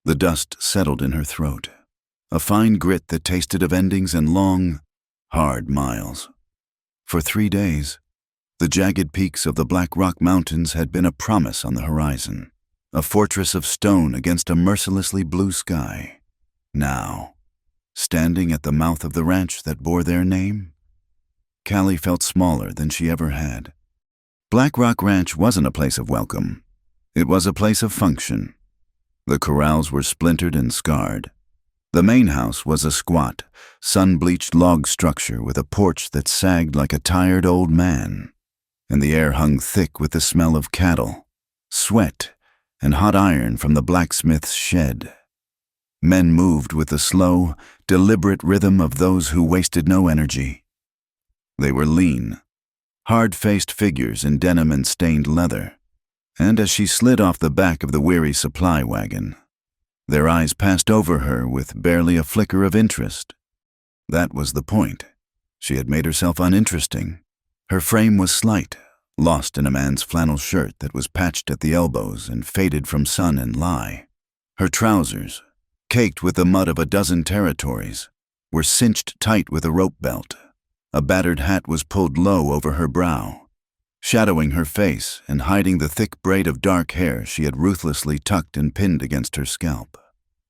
The dust settled in her throat, a fine grit that tasted of endings and long, hard miles. For 3 days, the jagged peaks of the Black Rock Mountains had been a promise on the horizon, a fortress of stone against a mercilessly blue sky. Now, standing at the mouth of the ranch that bore their name, Callie felt smaller than she ever had. Black Rock Ranch wasn't a place of welcome. It was a place of function. The corrals were splintered and scarred. The main house was a squat, sun-bleached log structure with a porch that sagged like a tired old man, and the air hung thick with the smell of cattle, sweat, and hot iron from the blacksmith's shed. Men moved with the slow, deliberate rhythm of those who wasted no energy. They were lean, hard-faced figures in denim and stained leather, and as she slid off the back of the weary supply wagon, their eyes passed over her with barely a flicker of interest. That was the point. She had made herself uninteresting. Her frame was slight, lost in a man's flannel shirt that was patched at the elbows and faded from sun and lie. Her trousers, caked with the mud of a dozen territories, were cinched tight with a rope belt. A battered hat was pulled low over her brow, shadowing her face and hiding the thick braid of dark hair she had ruthlessly tucked and pinned against her scalp.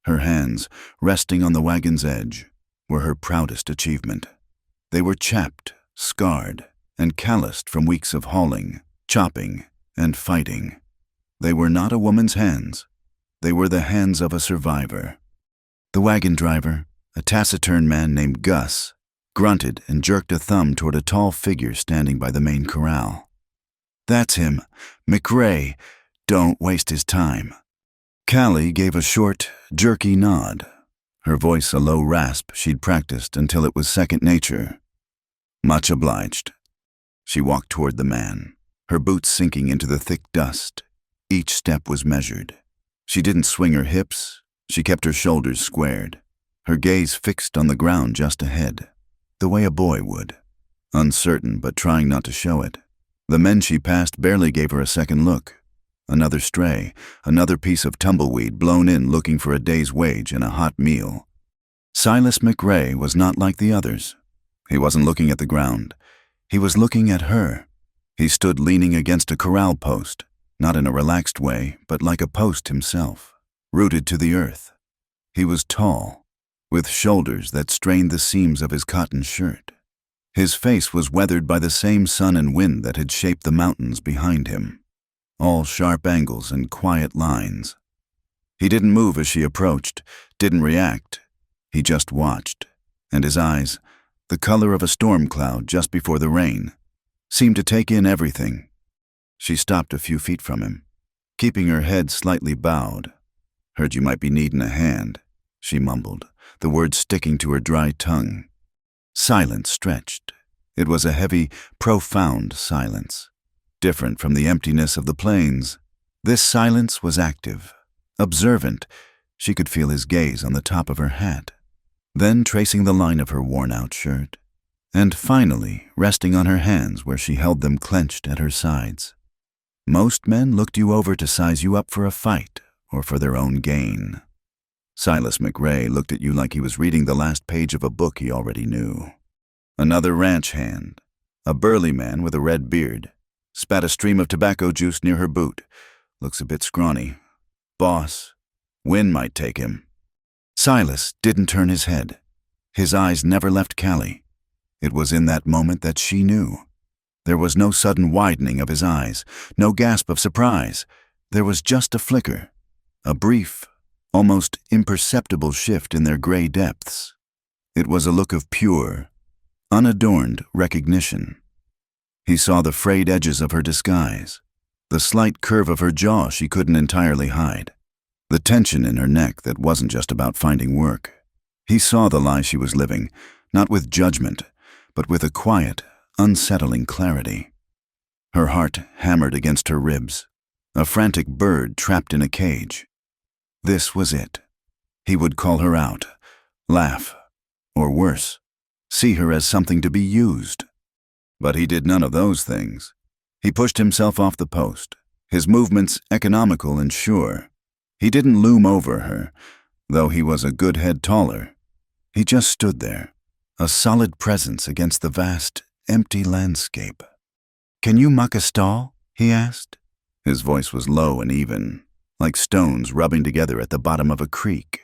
Her hands, resting on the wagon's edge, were her proudest achievement. They were chapped, scarred, and calloused from weeks of hauling, chopping, and fighting. They were not a woman's hands. They were the hands of a survivor. The wagon driver, a taciturn man named Gus, grunted and jerked a thumb toward a tall figure standing by the main corral. "That's him, McRae. Don't waste his time." Callie gave a short, jerky nod, her voice a low rasp she'd practiced until it was second nature. "Much obliged." She walked toward the man, her boots sinking into the thick dust. Each step was measured. She didn't swing her hips. She kept her shoulders squared, her gaze fixed on the ground just ahead, the way a boy would, uncertain but trying not to show it. The men she passed barely gave her a second look. Another stray, another piece of tumbleweed blown in looking for a day's wage and a hot meal. Silas McRae was not like the others. He wasn't looking at the ground. He was looking at her. He stood leaning against a corral post, not in a relaxed way, but like a post himself, rooted to the earth. He was tall, with shoulders that strained the seams of his cotton shirt. His face was weathered by the same sun and wind that had shaped the mountains behind him, all sharp angles and quiet lines. He didn't move as she approached, didn't react. He just watched, and his eyes, the color of a storm cloud just before the rain, seemed to take in everything. She stopped a few feet from him, keeping her head slightly bowed. "Heard you might be needin' a hand," she mumbled, the words sticking to her dry tongue. Silence stretched. It was a heavy, profound silence, different from the emptiness of the plains. This silence was active, observant. She could feel his gaze on the top of her hat, then tracing the line of her worn-out shirt, and finally resting on her hands where she held them clenched at her sides. Most men looked you over to size you up for a fight or for their own gain. Silas McRae looked at you like he was reading the last page of a book he already knew. Another ranch hand, a burly man with a red beard, spat a stream of tobacco juice near her boot. "Looks a bit scrawny. Boss, wind might take him." Silas didn't turn his head. His eyes never left Callie. It was in that moment that she knew. There was no sudden widening of his eyes, no gasp of surprise. There was just a flicker, a brief, almost imperceptible shift in their gray depths. It was a look of pure, unadorned recognition. He saw the frayed edges of her disguise, the slight curve of her jaw she couldn't entirely hide, the tension in her neck that wasn't just about finding work. He saw the lie she was living, not with judgment, but with a quiet, unsettling clarity. Her heart hammered against her ribs, a frantic bird trapped in a cage. This was it. He would call her out, laugh, or worse, see her as something to be used. But he did none of those things. He pushed himself off the post, his movements economical and sure. He didn't loom over her, though he was a good head taller. He just stood there, a solid presence against the vast, empty landscape. "Can you muck a stall?" he asked. His voice was low and even, like stones rubbing together at the bottom of a creek.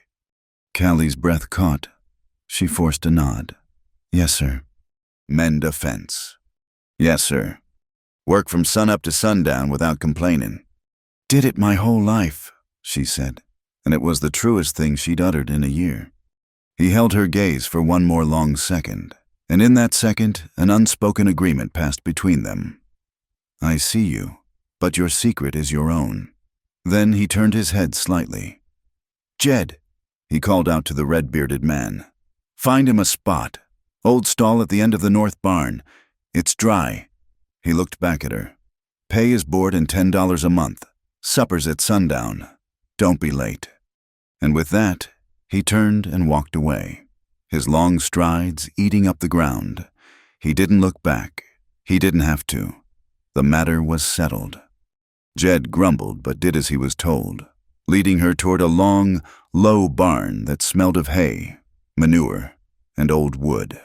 Callie's breath caught. She forced a nod. "Yes, sir." "Mend a fence." "Yes, sir." "Work from sunup to sundown without complaining." "Did it my whole life," she said, and it was the truest thing she'd uttered in a year. He held her gaze for one more long second, and in that second, an unspoken agreement passed between them. "I see you, but your secret is your own." Then he turned his head slightly. "Jed," he called out to the red-bearded man. "Find him a spot. Old stall at the end of the north barn. It's dry." He looked back at her. "Pay his board and $10 a month. Supper's at sundown. Don't be late." And with that, he turned and walked away, his long strides eating up the ground. He didn't look back. He didn't have to. The matter was settled. Jed grumbled but did as he was told, leading her toward a long, low barn that smelled of hay, manure, and old wood.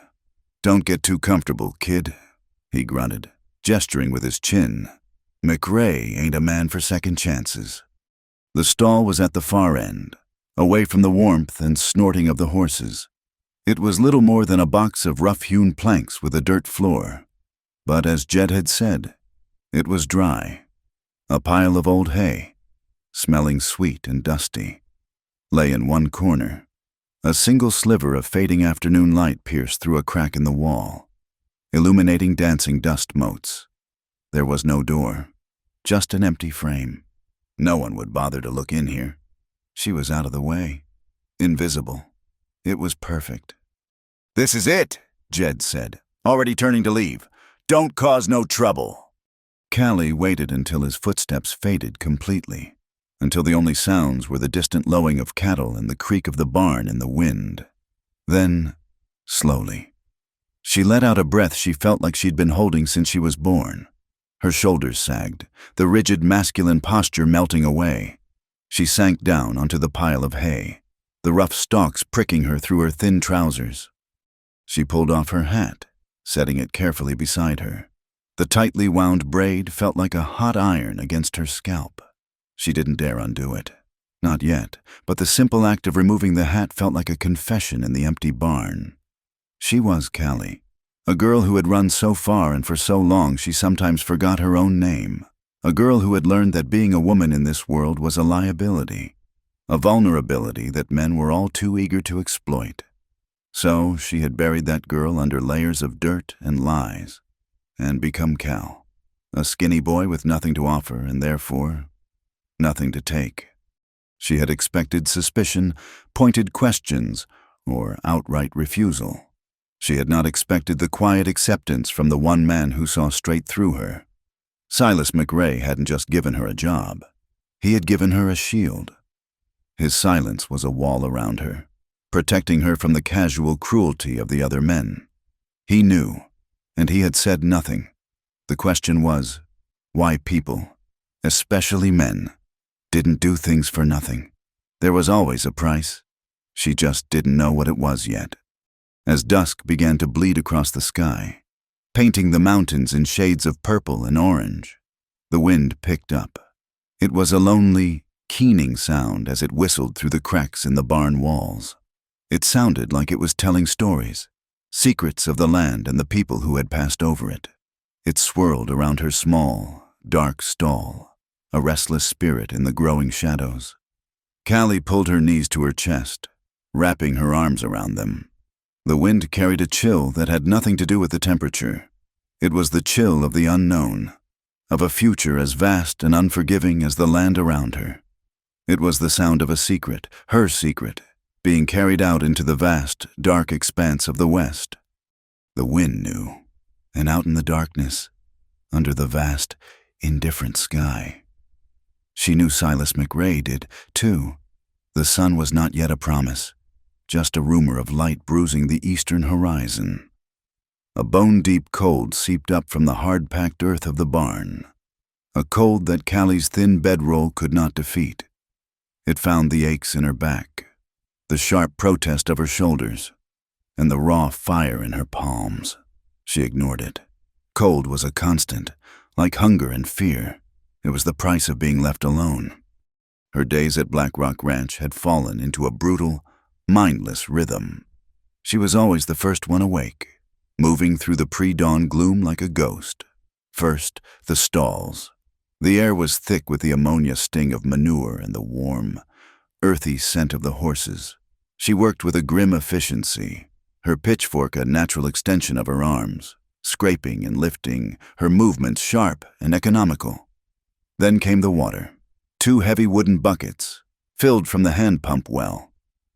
"Don't get too comfortable, kid," he grunted, gesturing with his chin. "McRae ain't a man for second chances." The stall was at the far end, away from the warmth and snorting of the horses. It was little more than a box of rough-hewn planks with a dirt floor. But as Jed had said, it was dry. A pile of old hay, smelling sweet and dusty, lay in one corner. A single sliver of fading afternoon light pierced through a crack in the wall, illuminating dancing dust motes. There was no door, just an empty frame. No one would bother to look in here. She was out of the way, invisible. It was perfect. "This is it," Jed said, already turning to leave. "Don't cause no trouble." Callie waited until his footsteps faded completely, until the only sounds were the distant lowing of cattle and the creak of the barn in the wind. Then, slowly, she let out a breath she felt like she'd been holding since she was born. Her shoulders sagged, the rigid masculine posture melting away. She sank down onto the pile of hay, the rough stalks pricking her through her thin trousers. She pulled off her hat, setting it carefully beside her. The tightly wound braid felt like a hot iron against her scalp. She didn't dare undo it. Not yet, but the simple act of removing the hat felt like a confession in the empty barn. She was Callie, a girl who had run so far and for so long she sometimes forgot her own name. A girl who had learned that being a woman in this world was a liability, a vulnerability that men were all too eager to exploit. So she had buried that girl under layers of dirt and lies, and become Cal, a skinny boy with nothing to offer and therefore nothing to take. She had expected suspicion, pointed questions, or outright refusal. She had not expected the quiet acceptance from the one man who saw straight through her. Silas McRae hadn't just given her a job. He had given her a shield. His silence was a wall around her, protecting her from the casual cruelty of the other men. He knew, and he had said nothing. The question was, why people, especially men, didn't do things for nothing. There was always a price. She just didn't know what it was yet. As dusk began to bleed across the sky, painting the mountains in shades of purple and orange, the wind picked up. It was a lonely, keening sound as it whistled through the cracks in the barn walls. It sounded like it was telling stories, secrets of the land and the people who had passed over it. It swirled around her small, dark stall, a restless spirit in the growing shadows. Callie pulled her knees to her chest, wrapping her arms around them. The wind carried a chill that had nothing to do with the temperature. It was the chill of the unknown, of a future as vast and unforgiving as the land around her. It was the sound of a secret, her secret, being carried out into the vast, dark expanse of the west. The wind knew, and out in the darkness, under the vast, indifferent sky. She knew Silas McRae did, too. The sun was not yet a promise, just a rumor of light bruising the eastern horizon. A bone-deep cold seeped up from the hard-packed earth of the barn, a cold that Callie's thin bedroll could not defeat. It found the aches in her back, the sharp protest of her shoulders, and the raw fire in her palms. She ignored it. Cold was a constant, like hunger and fear. It was the price of being left alone. Her days at Black Rock Ranch had fallen into a brutal, mindless rhythm. She was always the first one awake, moving through the pre-dawn gloom like a ghost. First, the stalls. The air was thick with the ammonia sting of manure and the warm, earthy scent of the horses. She worked with a grim efficiency, her pitchfork a natural extension of her arms, scraping and lifting, her movements sharp and economical. Then came the water. 2 heavy wooden buckets, filled from the hand pump well,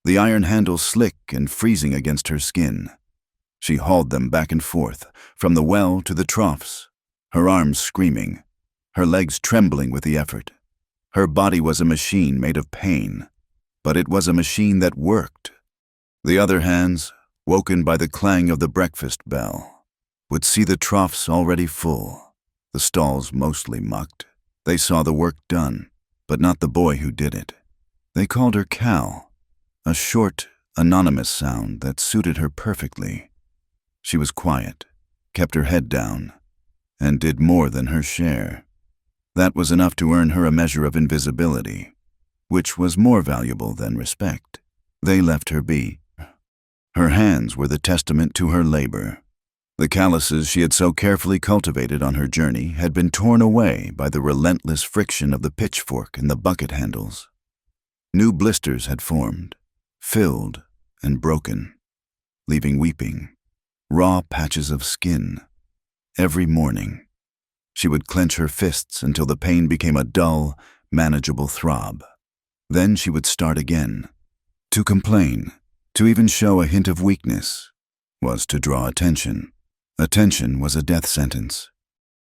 the iron handles slick and freezing against her skin. She hauled them back and forth, from the well to the troughs, her arms screaming, her legs trembling with the effort. Her body was a machine made of pain, but it was a machine that worked. The other hands, woken by the clang of the breakfast bell, would see the troughs already full, the stalls mostly mucked. They saw the work done, but not the boy who did it. They called her Cal, a short, anonymous sound that suited her perfectly. She was quiet, kept her head down, and did more than her share. That was enough to earn her a measure of invisibility, which was more valuable than respect. They left her be. Her hands were the testament to her labor. The calluses she had so carefully cultivated on her journey had been torn away by the relentless friction of the pitchfork and the bucket handles. New blisters had formed, filled and broken, leaving weeping, raw patches of skin. Every morning, she would clench her fists until the pain became a dull, manageable throb. Then she would start again. To complain, to even show a hint of weakness, was to draw attention. Attention was a death sentence.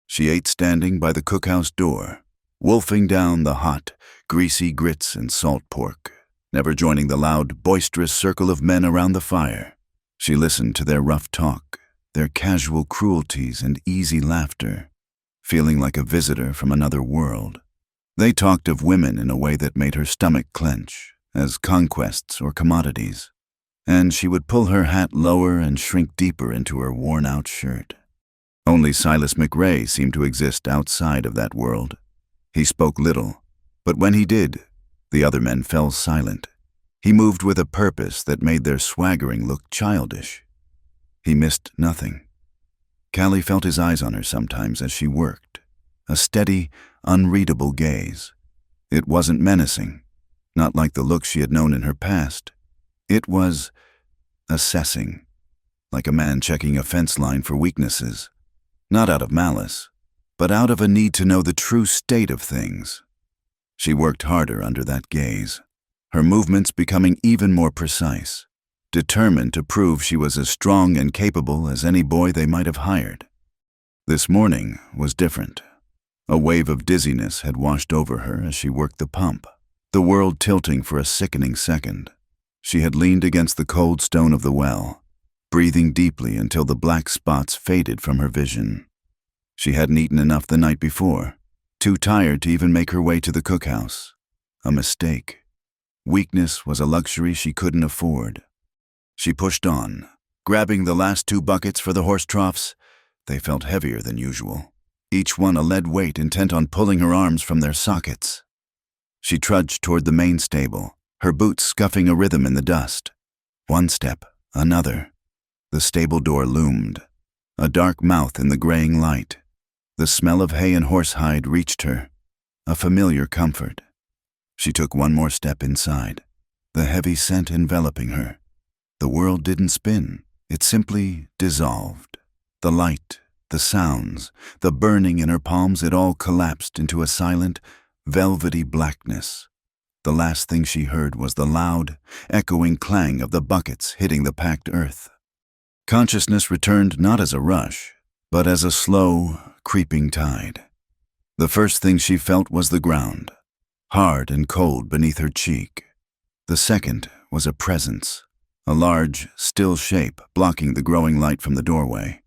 She ate standing by the cookhouse door, wolfing down the hot, greasy grits and salt pork, never joining the loud, boisterous circle of men around the fire. She listened to their rough talk, their casual cruelties and easy laughter, feeling like a visitor from another world. They talked of women in a way that made her stomach clench, as conquests or commodities, and she would pull her hat lower and shrink deeper into her worn-out shirt. Only Silas McRae seemed to exist outside of that world. He spoke little, but when he did, the other men fell silent. He moved with a purpose that made their swaggering look childish. He missed nothing. Callie felt his eyes on her sometimes as she worked, a steady, unreadable gaze. It wasn't menacing, not like the look she had known in her past. It was assessing, like a man checking a fence line for weaknesses, not out of malice, but out of a need to know the true state of things. She worked harder under that gaze, her movements becoming even more precise, determined to prove she was as strong and capable as any boy they might have hired. This morning was different. A wave of dizziness had washed over her as she worked the pump, the world tilting for a sickening second. She had leaned against the cold stone of the well, breathing deeply until the black spots faded from her vision. She hadn't eaten enough the night before, too tired to even make her way to the cookhouse. A mistake. Weakness was a luxury she couldn't afford. She pushed on, grabbing the last 2 buckets for the horse troughs. They felt heavier than usual, each one a lead weight intent on pulling her arms from their sockets. She trudged toward the main stable, her boots scuffing a rhythm in the dust. One step, another. The stable door loomed, a dark mouth in the graying light. The smell of hay and horsehide reached her, a familiar comfort. She took one more step inside, the heavy scent enveloping her. The world didn't spin, it simply dissolved. The light, the sounds, the burning in her palms, it all collapsed into a silent, velvety blackness. The last thing she heard was the loud, echoing clang of the buckets hitting the packed earth. Consciousness returned not as a rush, but as a slow, creeping tide. The first thing she felt was the ground, hard and cold beneath her cheek. The second was a presence, a large, still shape blocking the growing light from the doorway.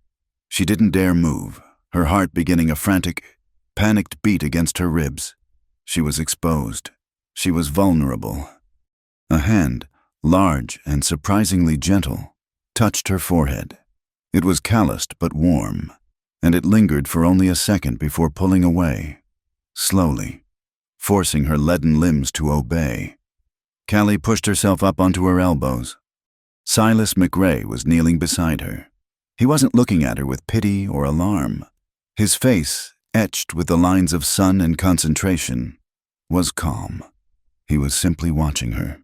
She didn't dare move, her heart beginning a frantic, panicked beat against her ribs. She was exposed. She was vulnerable. A hand, large and surprisingly gentle, touched her forehead. It was calloused but warm, and it lingered for only a second before pulling away, slowly, forcing her leaden limbs to obey. Callie pushed herself up onto her elbows. Silas McRae was kneeling beside her. He wasn't looking at her with pity or alarm. His face, etched with the lines of sun and concentration, was calm. He was simply watching her,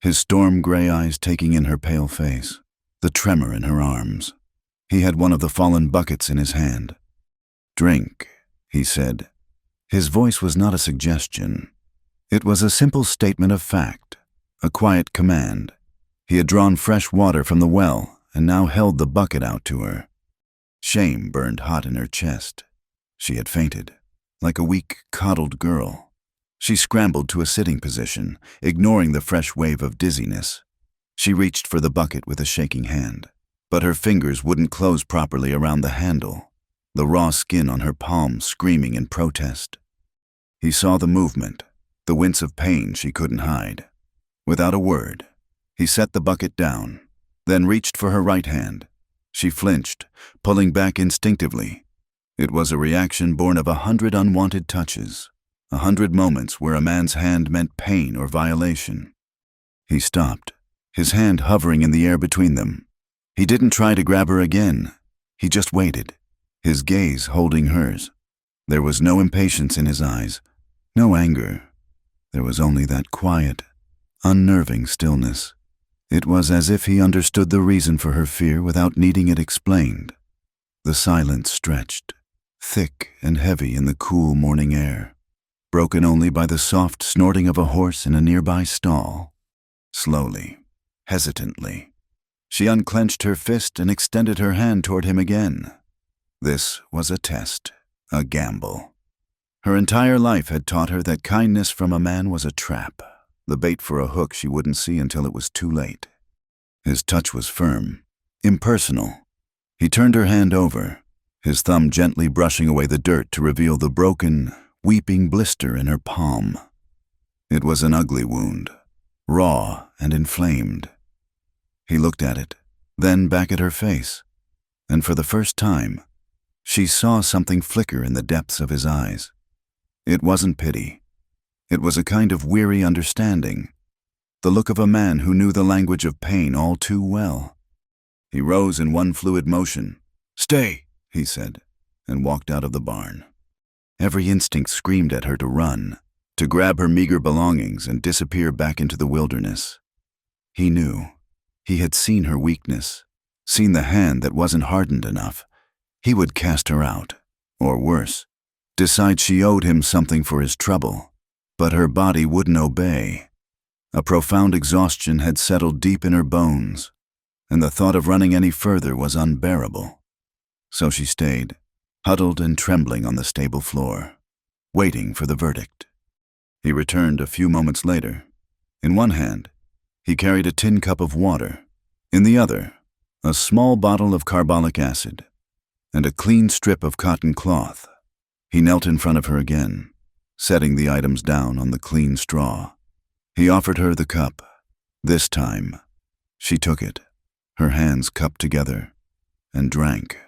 his storm-gray eyes taking in her pale face, the tremor in her arms. He had one of the fallen buckets in his hand. "Drink," he said. His voice was not a suggestion. It was a simple statement of fact, a quiet command. He had drawn fresh water from the well and now held the bucket out to her. Shame burned hot in her chest. She had fainted, like a weak, coddled girl. She scrambled to a sitting position, ignoring the fresh wave of dizziness. She reached for the bucket with a shaking hand, but her fingers wouldn't close properly around the handle, the raw skin on her palm screaming in protest. He saw the movement, the wince of pain she couldn't hide. Without a word, he set the bucket down, then reached for her right hand. She flinched, pulling back instinctively. It was a reaction born of 100 unwanted touches, 100 moments where a man's hand meant pain or violation. He stopped, his hand hovering in the air between them. He didn't try to grab her again. He just waited, his gaze holding hers. There was no impatience in his eyes, no anger. There was only that quiet, unnerving stillness. It was as if he understood the reason for her fear without needing it explained. The silence stretched, thick and heavy in the cool morning air, broken only by the soft snorting of a horse in a nearby stall. Slowly, hesitantly, she unclenched her fist and extended her hand toward him again. This was a test, a gamble. Her entire life had taught her that kindness from a man was a trap, the bait for a hook she wouldn't see until it was too late. His touch was firm, impersonal. He turned her hand over, his thumb gently brushing away the dirt to reveal the broken, weeping blister in her palm. It was an ugly wound, raw and inflamed. He looked at it, then back at her face, and for the first time, she saw something flicker in the depths of his eyes. It wasn't pity. It was a kind of weary understanding, the look of a man who knew the language of pain all too well. He rose in one fluid motion. "Stay," he said, and walked out of the barn. Every instinct screamed at her to run, to grab her meager belongings and disappear back into the wilderness. He knew. He had seen her weakness, seen the hand that wasn't hardened enough. He would cast her out, or worse, decide she owed him something for his trouble. But her body wouldn't obey. A profound exhaustion had settled deep in her bones, and the thought of running any further was unbearable. So she stayed, huddled and trembling on the stable floor, waiting for the verdict. He returned a few moments later. In one hand, he carried a tin cup of water. In the other, a small bottle of carbolic acid and a clean strip of cotton cloth. He knelt in front of her again, setting the items down on the clean straw. He offered her the cup. This time, she took it, her hands cupped together, and drank.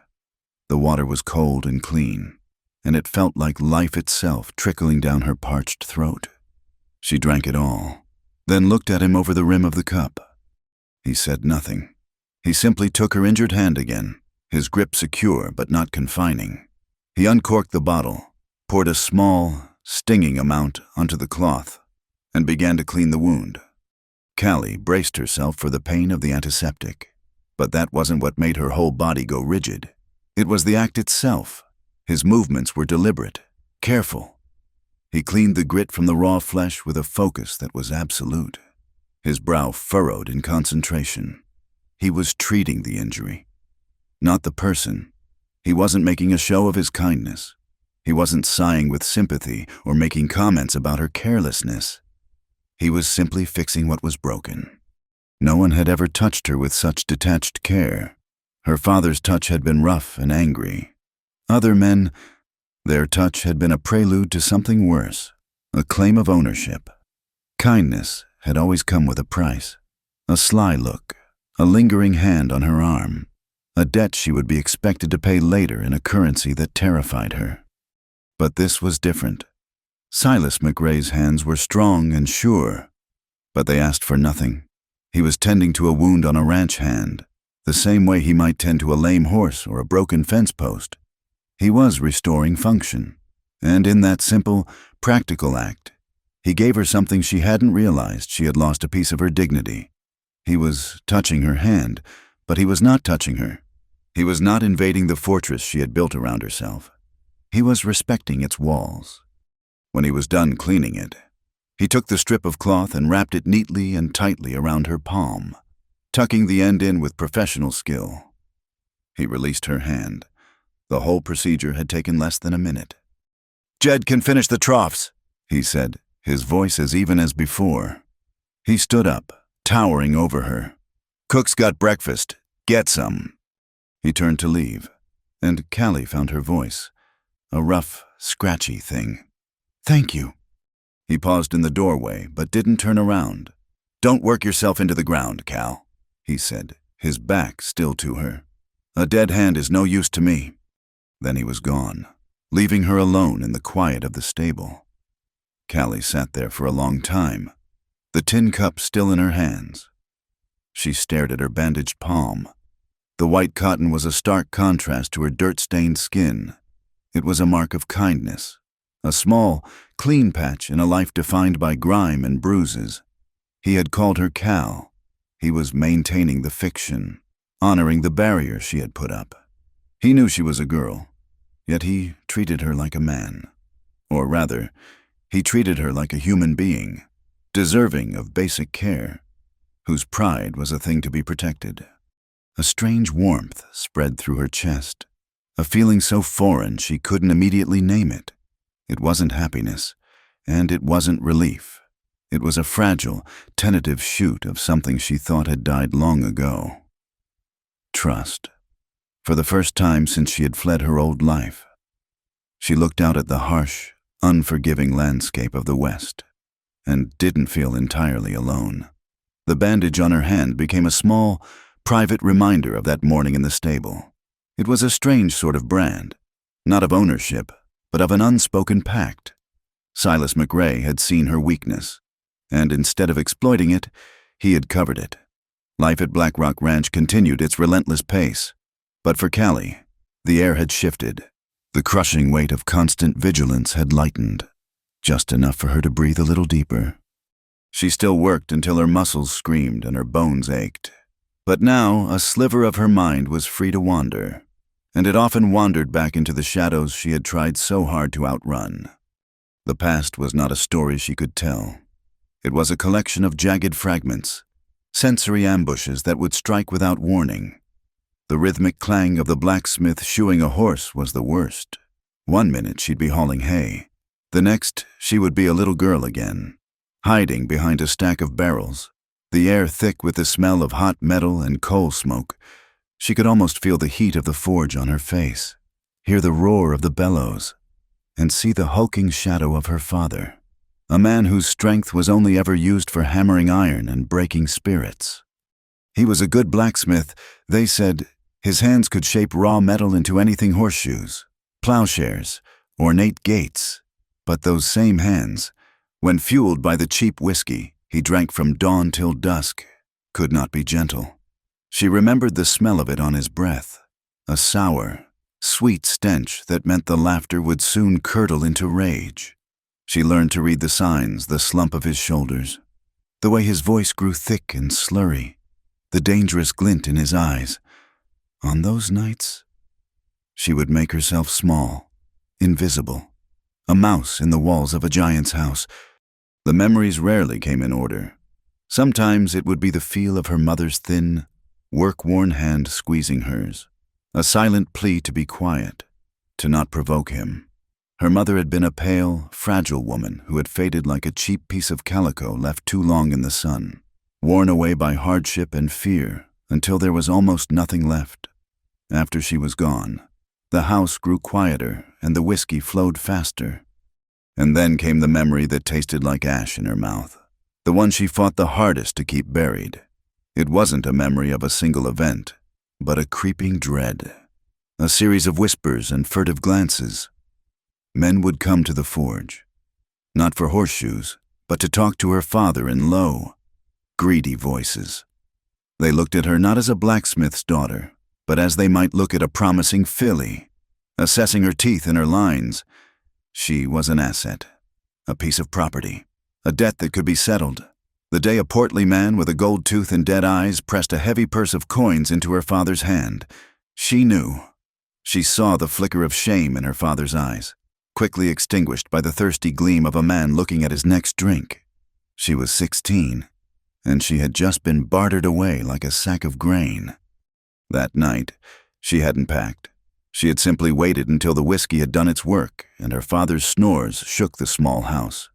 The water was cold and clean, and it felt like life itself trickling down her parched throat. She drank it all, then looked at him over the rim of the cup. He said nothing. He simply took her injured hand again, his grip secure but not confining. He uncorked the bottle, poured a small, stinging amount onto the cloth, and began to clean the wound. Callie braced herself for the pain of the antiseptic, but that wasn't what made her whole body go rigid. It was the act itself. His movements were deliberate, careful. He cleaned the grit from the raw flesh with a focus that was absolute. His brow furrowed in concentration. He was treating the injury, not the person. He wasn't making a show of his kindness. He wasn't sighing with sympathy or making comments about her carelessness. He was simply fixing what was broken. No one had ever touched her with such detached care. Her father's touch had been rough and angry. Other men, their touch had been a prelude to something worse, a claim of ownership. Kindness had always come with a price. A sly look, a lingering hand on her arm, a debt she would be expected to pay later in a currency that terrified her. But this was different. Silas McRae's hands were strong and sure, but they asked for nothing. He was tending to a wound on a ranch hand, the same way he might tend to a lame horse or a broken fence post. He was restoring function, and in that simple, practical act, he gave her something she hadn't realized. She had lost a piece of her dignity. He was touching her hand, but he was not touching her. He was not invading the fortress she had built around herself. He was respecting its walls. When he was done cleaning it, he took the strip of cloth and wrapped it neatly and tightly around her palm, tucking the end in with professional skill. He released her hand. The whole procedure had taken less than a minute. "Jed can finish the troughs," he said, his voice as even as before. He stood up, towering over her. "Cook's got breakfast. Get some." He turned to leave, and Callie found her voice, a rough, scratchy thing. "Thank you." He paused in the doorway, but didn't turn around. "Don't work yourself into the ground, Cal," he said, his back still to her. "A dead hand is no use to me." Then he was gone, leaving her alone in the quiet of the stable. Callie sat there for a long time, the tin cup still in her hands. She stared at her bandaged palm. The white cotton was a stark contrast to her dirt-stained skin. It was a mark of kindness, a small, clean patch in a life defined by grime and bruises. He had called her Cal. He was maintaining the fiction, honoring the barrier she had put up. He knew she was a girl, yet he treated her like a man. Or rather, he treated her like a human being, deserving of basic care, whose pride was a thing to be protected. A strange warmth spread through her chest, a feeling so foreign she couldn't immediately name it. It wasn't happiness, and it wasn't relief. It was a fragile, tentative shoot of something she thought had died long ago. Trust. For the first time since she had fled her old life, she looked out at the harsh, unforgiving landscape of the West, and didn't feel entirely alone. The bandage on her hand became a small, private reminder of that morning in the stable. It was a strange sort of brand, not of ownership, but of an unspoken pact. Silas McRae had seen her weakness, and instead of exploiting it, he had covered it. Life at Black Rock Ranch continued its relentless pace, but for Callie, the air had shifted. The crushing weight of constant vigilance had lightened, just enough for her to breathe a little deeper. She still worked until her muscles screamed and her bones ached. But now a sliver of her mind was free to wander, and it often wandered back into the shadows she had tried so hard to outrun. The past was not a story she could tell. It was a collection of jagged fragments, sensory ambushes that would strike without warning. The rhythmic clang of the blacksmith shoeing a horse was the worst. One minute she'd be hauling hay. The next, she would be a little girl again, hiding behind a stack of barrels, the air thick with the smell of hot metal and coal smoke. She could almost feel the heat of the forge on her face, hear the roar of the bellows, and see the hulking shadow of her father, a man whose strength was only ever used for hammering iron and breaking spirits. He was a good blacksmith. They said his hands could shape raw metal into anything: horseshoes, plowshares, ornate gates. But those same hands, when fueled by the cheap whiskey he drank from dawn till dusk, could not be gentle. She remembered the smell of it on his breath, a sour, sweet stench that meant the laughter would soon curdle into rage. She learned to read the signs, the slump of his shoulders, the way his voice grew thick and slurry, the dangerous glint in his eyes. On those nights, she would make herself small, invisible, a mouse in the walls of a giant's house. The memories rarely came in order. Sometimes it would be the feel of her mother's thin, work-worn hand squeezing hers, a silent plea to be quiet, to not provoke him. Her mother had been a pale, fragile woman who had faded like a cheap piece of calico left too long in the sun, worn away by hardship and fear until there was almost nothing left. After she was gone, the house grew quieter and the whiskey flowed faster. And then came the memory that tasted like ash in her mouth, the one she fought the hardest to keep buried. It wasn't a memory of a single event, but a creeping dread, a series of whispers and furtive glances. Men would come to the forge, not for horseshoes, but to talk to her father in low, greedy voices. They looked at her not as a blacksmith's daughter, but as they might look at a promising filly, assessing her teeth and her lines. She was an asset, a piece of property, a debt that could be settled. The day a portly man with a gold tooth and dead eyes pressed a heavy purse of coins into her father's hand, she knew. She saw the flicker of shame in her father's eyes, quickly extinguished by the thirsty gleam of a man looking at his next drink. She was 16, and she had just been bartered away like a sack of grain. That night, she hadn't packed. She had simply waited until the whiskey had done its work and her father's snores shook the small house.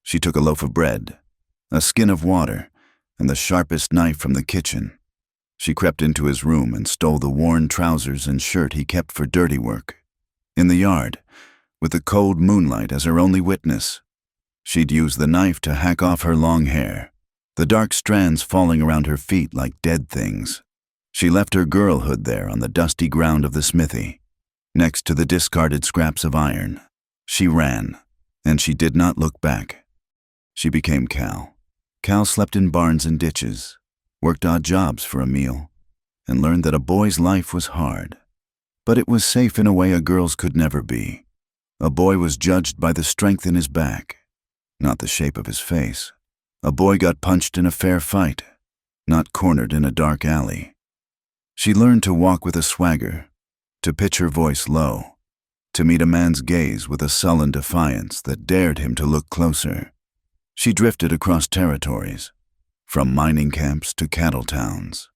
She took a loaf of bread, a skin of water, and the sharpest knife from the kitchen. She crept into his room and stole the worn trousers and shirt he kept for dirty work. In the yard, with the cold moonlight as her only witness, she'd use the knife to hack off her long hair, the dark strands falling around her feet like dead things. She left her girlhood there on the dusty ground of the smithy, next to the discarded scraps of iron. She ran, and she did not look back. She became Cal. Cal slept in barns and ditches, worked odd jobs for a meal, and learned that a boy's life was hard. But it was safe in a way a girl's could never be. A boy was judged by the strength in his back, not the shape of his face. A boy got punched in a fair fight, not cornered in a dark alley. She learned to walk with a swagger, to pitch her voice low, to meet a man's gaze with a sullen defiance that dared him to look closer. She drifted across territories, from mining camps to cattle towns,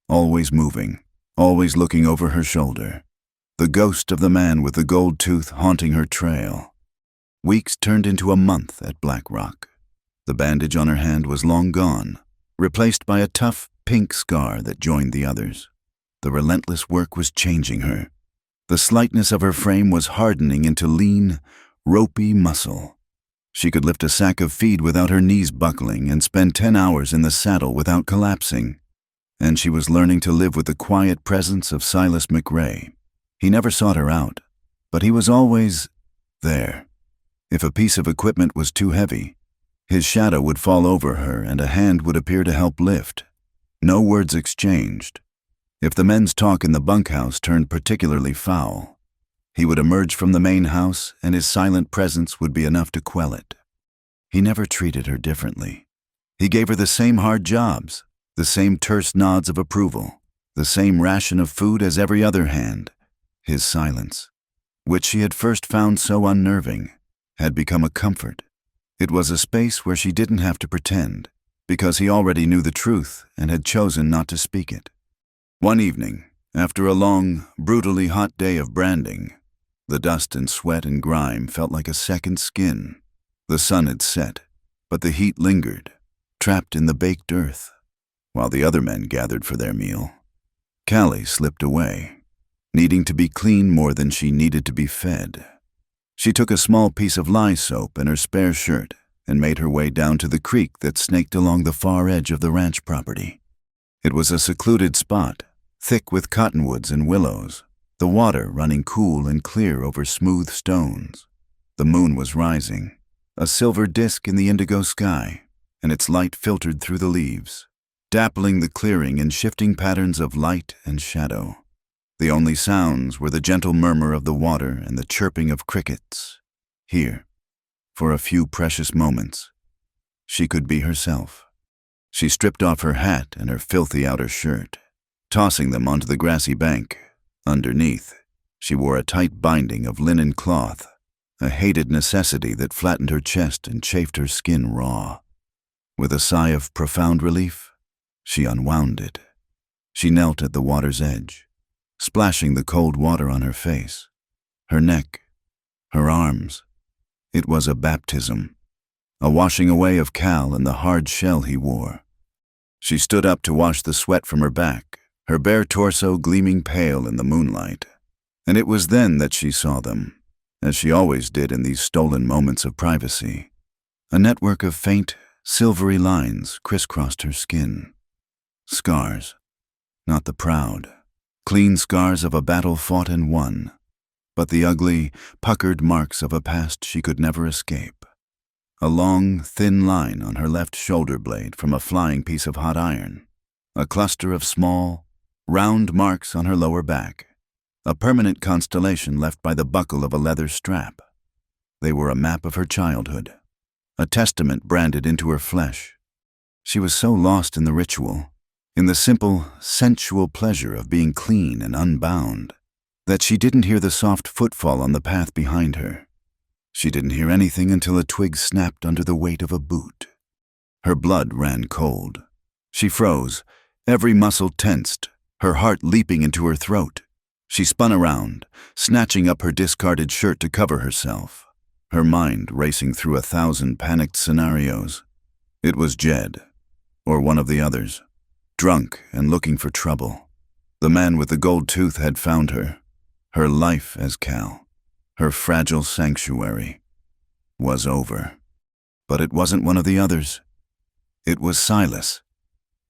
always moving, always looking over her shoulder, the ghost of the man with the gold tooth haunting her trail. Weeks turned into a month at Black Rock. The bandage on her hand was long gone, replaced by a tough pink scar that joined the others. The relentless work was changing her. The slightness of her frame was hardening into lean, ropey muscle. She could lift a sack of feed without her knees buckling and spend 10 hours in the saddle without collapsing. And she was learning to live with the quiet presence of Silas McRae. He never sought her out, but he was always there. If a piece of equipment was too heavy, his shadow would fall over her and a hand would appear to help lift. No words exchanged. If the men's talk in the bunkhouse turned particularly foul, he would emerge from the main house and his silent presence would be enough to quell it. He never treated her differently. He gave her the same hard jobs, the same terse nods of approval, the same ration of food as every other hand. His silence, which she had first found so unnerving, had become a comfort. It was a space where she didn't have to pretend, because he already knew the truth and had chosen not to speak it. One evening, after a long, brutally hot day of branding, the dust and sweat and grime felt like a second skin. The sun had set, but the heat lingered, trapped in the baked earth, while the other men gathered for their meal. Callie slipped away, needing to be clean more than she needed to be fed. She took a small piece of lye soap and her spare shirt and made her way down to the creek that snaked along the far edge of the ranch property. It was a secluded spot, thick with cottonwoods and willows, the water running cool and clear over smooth stones. The moon was rising, a silver disk in the indigo sky, and its light filtered through the leaves, dappling the clearing in shifting patterns of light and shadow. The only sounds were the gentle murmur of the water and the chirping of crickets. Here, for a few precious moments, she could be herself. She stripped off her hat and her filthy outer shirt, tossing them onto the grassy bank. Underneath, she wore a tight binding of linen cloth, a hated necessity that flattened her chest and chafed her skin raw. With a sigh of profound relief, she unwound it. She knelt at the water's edge, splashing the cold water on her face, her neck, her arms. It was a baptism, a washing away of Cal and the hard shell he wore. She stood up to wash the sweat from her back, her bare torso gleaming pale in the moonlight. And it was then that she saw them, as she always did in these stolen moments of privacy. A network of faint, Silvery lines crisscrossed her skin. Scars, not the proud, clean scars of a battle fought and won, but the ugly, puckered marks of a past she could never escape. A long, thin line on her left shoulder blade from a flying piece of hot iron. A cluster of small, round marks on her lower back. A permanent constellation left by the buckle of a leather strap. They were a map of her childhood, a testament branded into her flesh. She was so lost in the ritual, in the simple, sensual pleasure of being clean and unbound, that she didn't hear the soft footfall on the path behind her. She didn't hear anything until a twig snapped under the weight of a boot. Her blood ran cold. She froze, every muscle tensed, her heart leaping into her throat. She spun around, snatching up her discarded shirt to cover herself, her mind racing through 1,000 panicked scenarios. It was Jed, or one of the others, drunk and looking for trouble. The man with the gold tooth had found her. Her life as Cal, her fragile sanctuary, was over. But it wasn't one of the others. It was Silas.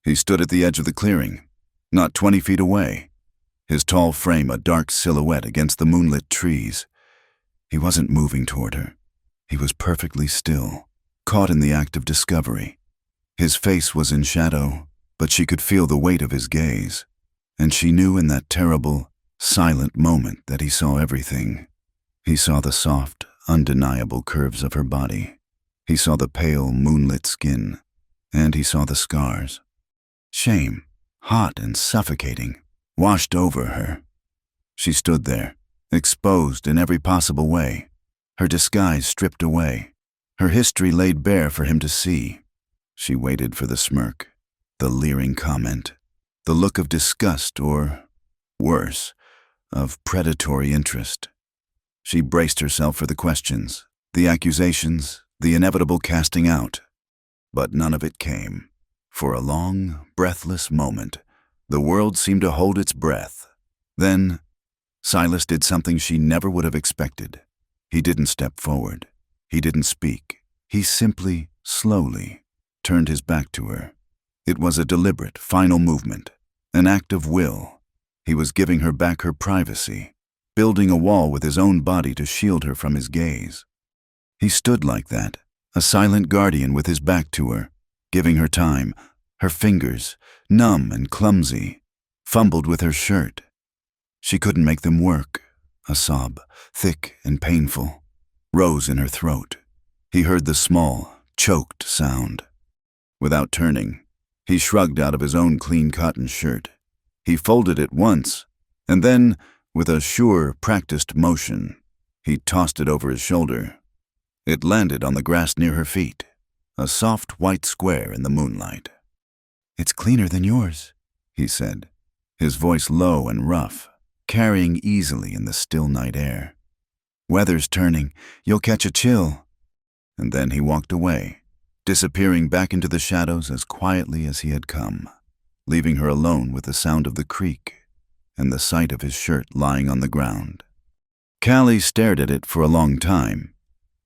He stood at the edge of the clearing, not 20 feet away, his tall frame a dark silhouette against the moonlit trees. He wasn't moving toward her. He was perfectly still, caught in the act of discovery. His face was in shadow, but she could feel the weight of his gaze, and she knew in that terrible, silent moment that he saw everything. He saw the soft, undeniable curves of her body. He saw the pale, moonlit skin, and he saw the scars. Shame, hot and suffocating, washed over her. She stood there, exposed in every possible way, her disguise stripped away, her history laid bare for him to see. She waited for the smirk, the leering comment, the look of disgust or, worse, of predatory interest. She braced herself for the questions, the accusations, the inevitable casting out. But none of it came. For a long, breathless moment, the world seemed to hold its breath. Then, Silas did something she never would have expected. He didn't step forward. He didn't speak. He simply, slowly, turned his back to her. It was a deliberate, final movement, an act of will. He was giving her back her privacy, building a wall with his own body to shield her from his gaze. He stood like that, a silent guardian with his back to her, giving her time. Her fingers, numb and clumsy, fumbled with her shirt. She couldn't make them work. A sob, thick and painful, rose in her throat. He heard the small, choked sound. Without turning, he shrugged out of his own clean cotton shirt. He folded it once, and then, with a sure, practiced motion, he tossed it over his shoulder. It landed on the grass near her feet, a soft white square in the moonlight. "It's cleaner than yours," he said, his voice low and rough, carrying easily in the still night air. "Weather's turning. You'll catch a chill." And then he walked away, disappearing back into the shadows as quietly as he had come, leaving her alone with the sound of the creek and the sight of his shirt lying on the ground. Callie stared at it for a long time.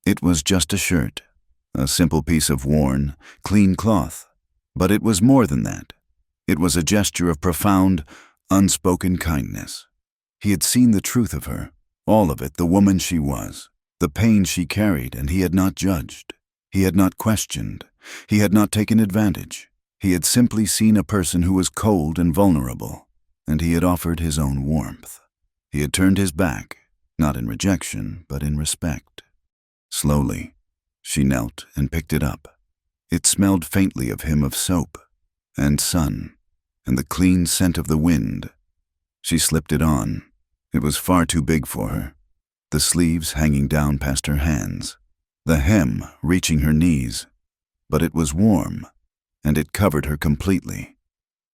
It was just a shirt, a simple piece of worn, clean cloth, but it was more than that. It was a gesture of profound, unspoken kindness. He had seen the truth of her, all of it, the woman she was, the pain she carried, and he had not judged. He had not questioned. He had not taken advantage. He had simply seen a person who was cold and vulnerable, and he had offered his own warmth. He had turned his back, not in rejection, but in respect. Slowly, she knelt and picked it up. It smelled faintly of him, of soap and sun and the clean scent of the wind. She slipped it on. It was far too big for her, the sleeves hanging down past her hands, the hem reaching her knees, but it was warm, and it covered her completely.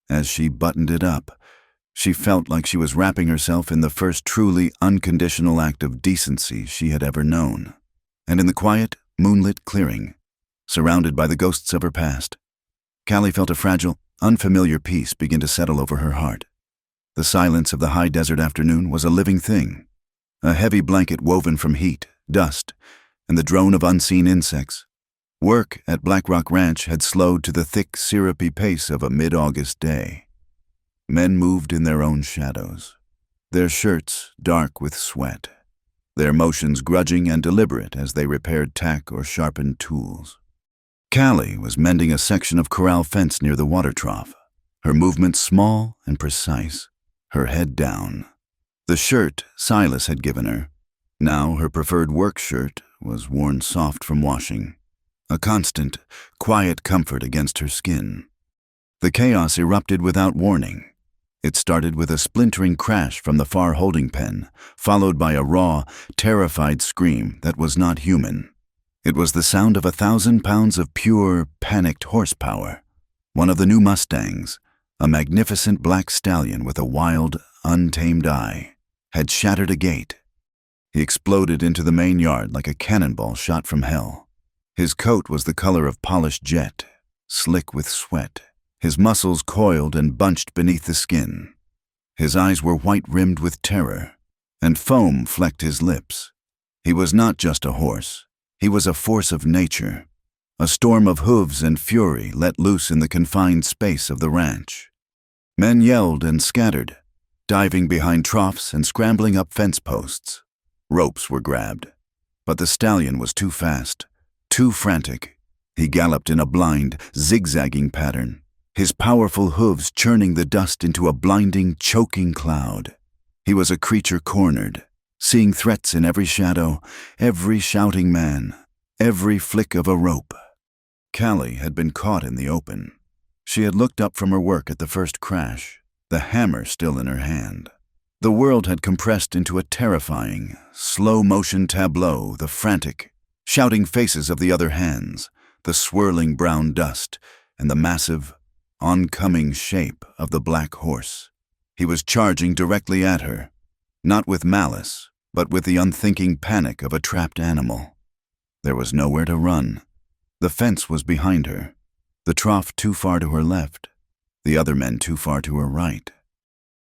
As she buttoned it up, she felt like she was wrapping herself in the first truly unconditional act of decency she had ever known. And in the quiet, moonlit clearing, surrounded by the ghosts of her past, Callie felt a fragile, unfamiliar peace begin to settle over her heart. The silence of the high desert afternoon was a living thing, a heavy blanket woven from heat, dust, and the drone of unseen insects. Work at Black Rock Ranch had slowed to the thick, syrupy pace of a mid-August day. Men moved in their own shadows, their shirts dark with sweat, their motions grudging and deliberate as they repaired tack or sharpened tools. Callie was mending a section of corral fence near the water trough, her movements small and precise, her head down. The shirt Silas had given her, now her preferred work shirt, was worn soft from washing, a constant, quiet comfort against her skin. The chaos erupted without warning. It started with a splintering crash from the far holding pen, followed by a raw, terrified scream that was not human. It was the sound of 1,000 pounds of pure, panicked horsepower. One of the new Mustangs, a magnificent black stallion with a wild, untamed eye, had shattered a gate. He exploded into the main yard like a cannonball shot from hell. His coat was the color of polished jet, slick with sweat, his muscles coiled and bunched beneath the skin. His eyes were white-rimmed with terror, and foam flecked his lips. He was not just a horse. He was a force of nature, a storm of hooves and fury let loose in the confined space of the ranch. Men yelled and scattered, diving behind troughs and scrambling up fence posts. Ropes were grabbed, but the stallion was too fast, too frantic. He galloped in a blind, zigzagging pattern, his powerful hooves churning the dust into a blinding, choking cloud. He was a creature cornered, seeing threats in every shadow, every shouting man, every flick of a rope. Callie had been caught in the open. She had looked up from her work at the first crash, the hammer still in her hand. The world had compressed into a terrifying, slow-motion tableau, the frantic, shouting faces of the other hands, the swirling brown dust, and the massive, oncoming shape of the black horse. He was charging directly at her, not with malice, but with the unthinking panic of a trapped animal. There was nowhere to run. The fence was behind her, the trough too far to her left, the other men too far to her right.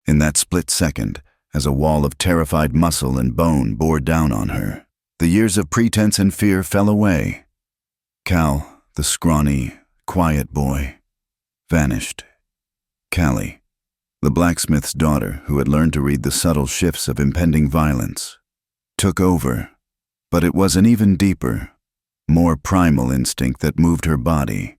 In that split second, as a wall of terrified muscle and bone bore down on her, the years of pretense and fear fell away. Cal, the scrawny, quiet boy, vanished. Callie, the blacksmith's daughter who had learned to read the subtle shifts of impending violence, took over, but it was an even deeper, more primal instinct that moved her body.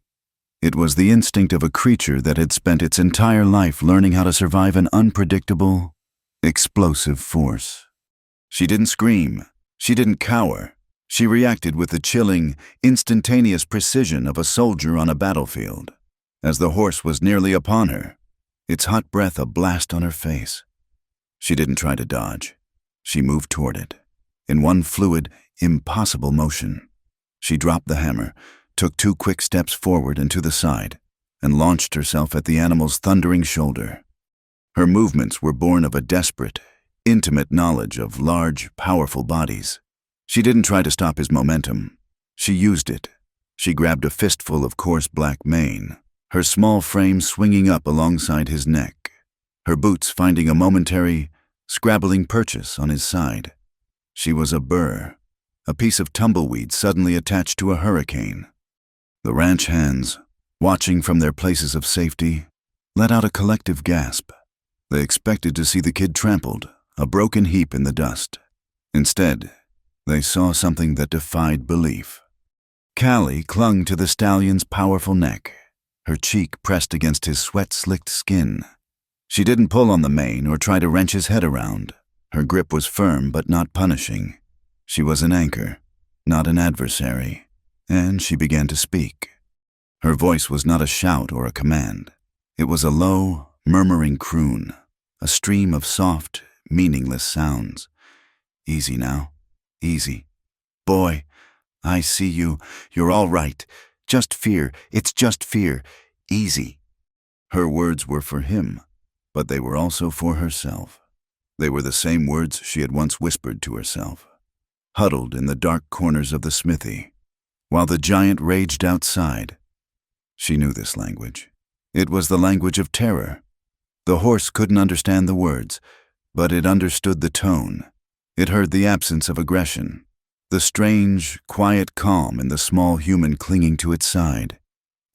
It was the instinct of a creature that had spent its entire life learning how to survive an unpredictable, explosive force. She didn't scream. She didn't cower. She reacted with the chilling, instantaneous precision of a soldier on a battlefield. As the horse was nearly upon her, its hot breath a blast on her face. She didn't try to dodge. She moved toward it, in one fluid, impossible motion. She dropped the hammer, took 2 quick steps forward and to the side, and launched herself at the animal's thundering shoulder. Her movements were born of a desperate, intimate knowledge of large, powerful bodies. She didn't try to stop his momentum. She used it. She grabbed a fistful of coarse black mane, her small frame swinging up alongside his neck, her boots finding a momentary, scrabbling purchase on his side. She was a burr, a piece of tumbleweed suddenly attached to a hurricane. The ranch hands, watching from their places of safety, let out a collective gasp. They expected to see the kid trampled, a broken heap in the dust. Instead, they saw something that defied belief. Callie clung to the stallion's powerful neck, her cheek pressed against his sweat-slicked skin. She didn't pull on the mane or try to wrench his head around. Her grip was firm but not punishing. She was an anchor, not an adversary, and she began to speak. Her voice was not a shout or a command. It was a low, murmuring croon, a stream of soft, meaningless sounds. Easy now, easy. Boy, I see you. You're all right. Just fear. It's just fear. Easy. Her words were for him, but they were also for herself. They were the same words she had once whispered to herself, huddled in the dark corners of the smithy, while the giant raged outside. She knew this language. It was the language of terror. The horse couldn't understand the words, but it understood the tone. It heard the absence of aggression, the strange, quiet calm in the small human clinging to its side.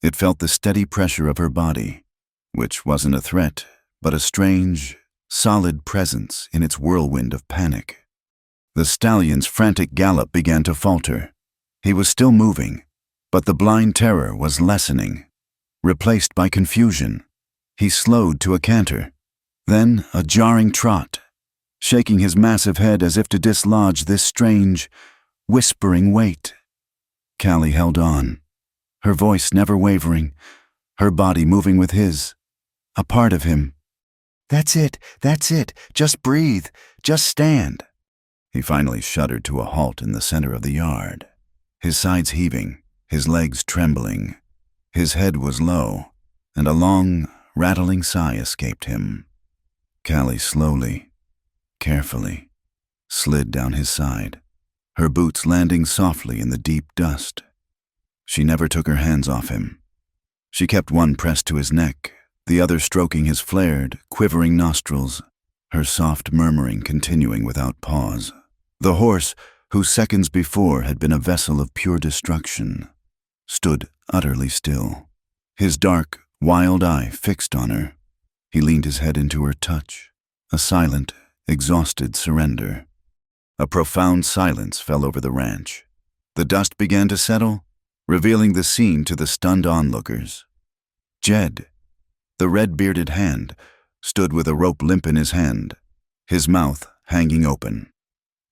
It felt the steady pressure of her body, which wasn't a threat, but a strange, solid presence in its whirlwind of panic. The stallion's frantic gallop began to falter. He was still moving, but the blind terror was lessening, replaced by confusion. He slowed to a canter, then a jarring trot, shaking his massive head as if to dislodge this strange, whispering weight. Callie held on, her voice never wavering, her body moving with his, a part of him. That's it, just breathe, just stand. He finally shuddered to a halt in the center of the yard, his sides heaving, his legs trembling. His head was low, and a long, rattling sigh escaped him. Callie slowly, carefully, slid down his side, her boots landing softly in the deep dust. She never took her hands off him. She kept one pressed to his neck, the other stroking his flared, quivering nostrils, her soft murmuring continuing without pause. The horse, who seconds before had been a vessel of pure destruction, stood utterly still, his dark, wild eye fixed on her. He leaned his head into her touch, a silent, exhausted surrender. A profound silence fell over the ranch. The dust began to settle, revealing the scene to the stunned onlookers. Jed, the red-bearded hand, stood with a rope limp in his hand, his mouth hanging open.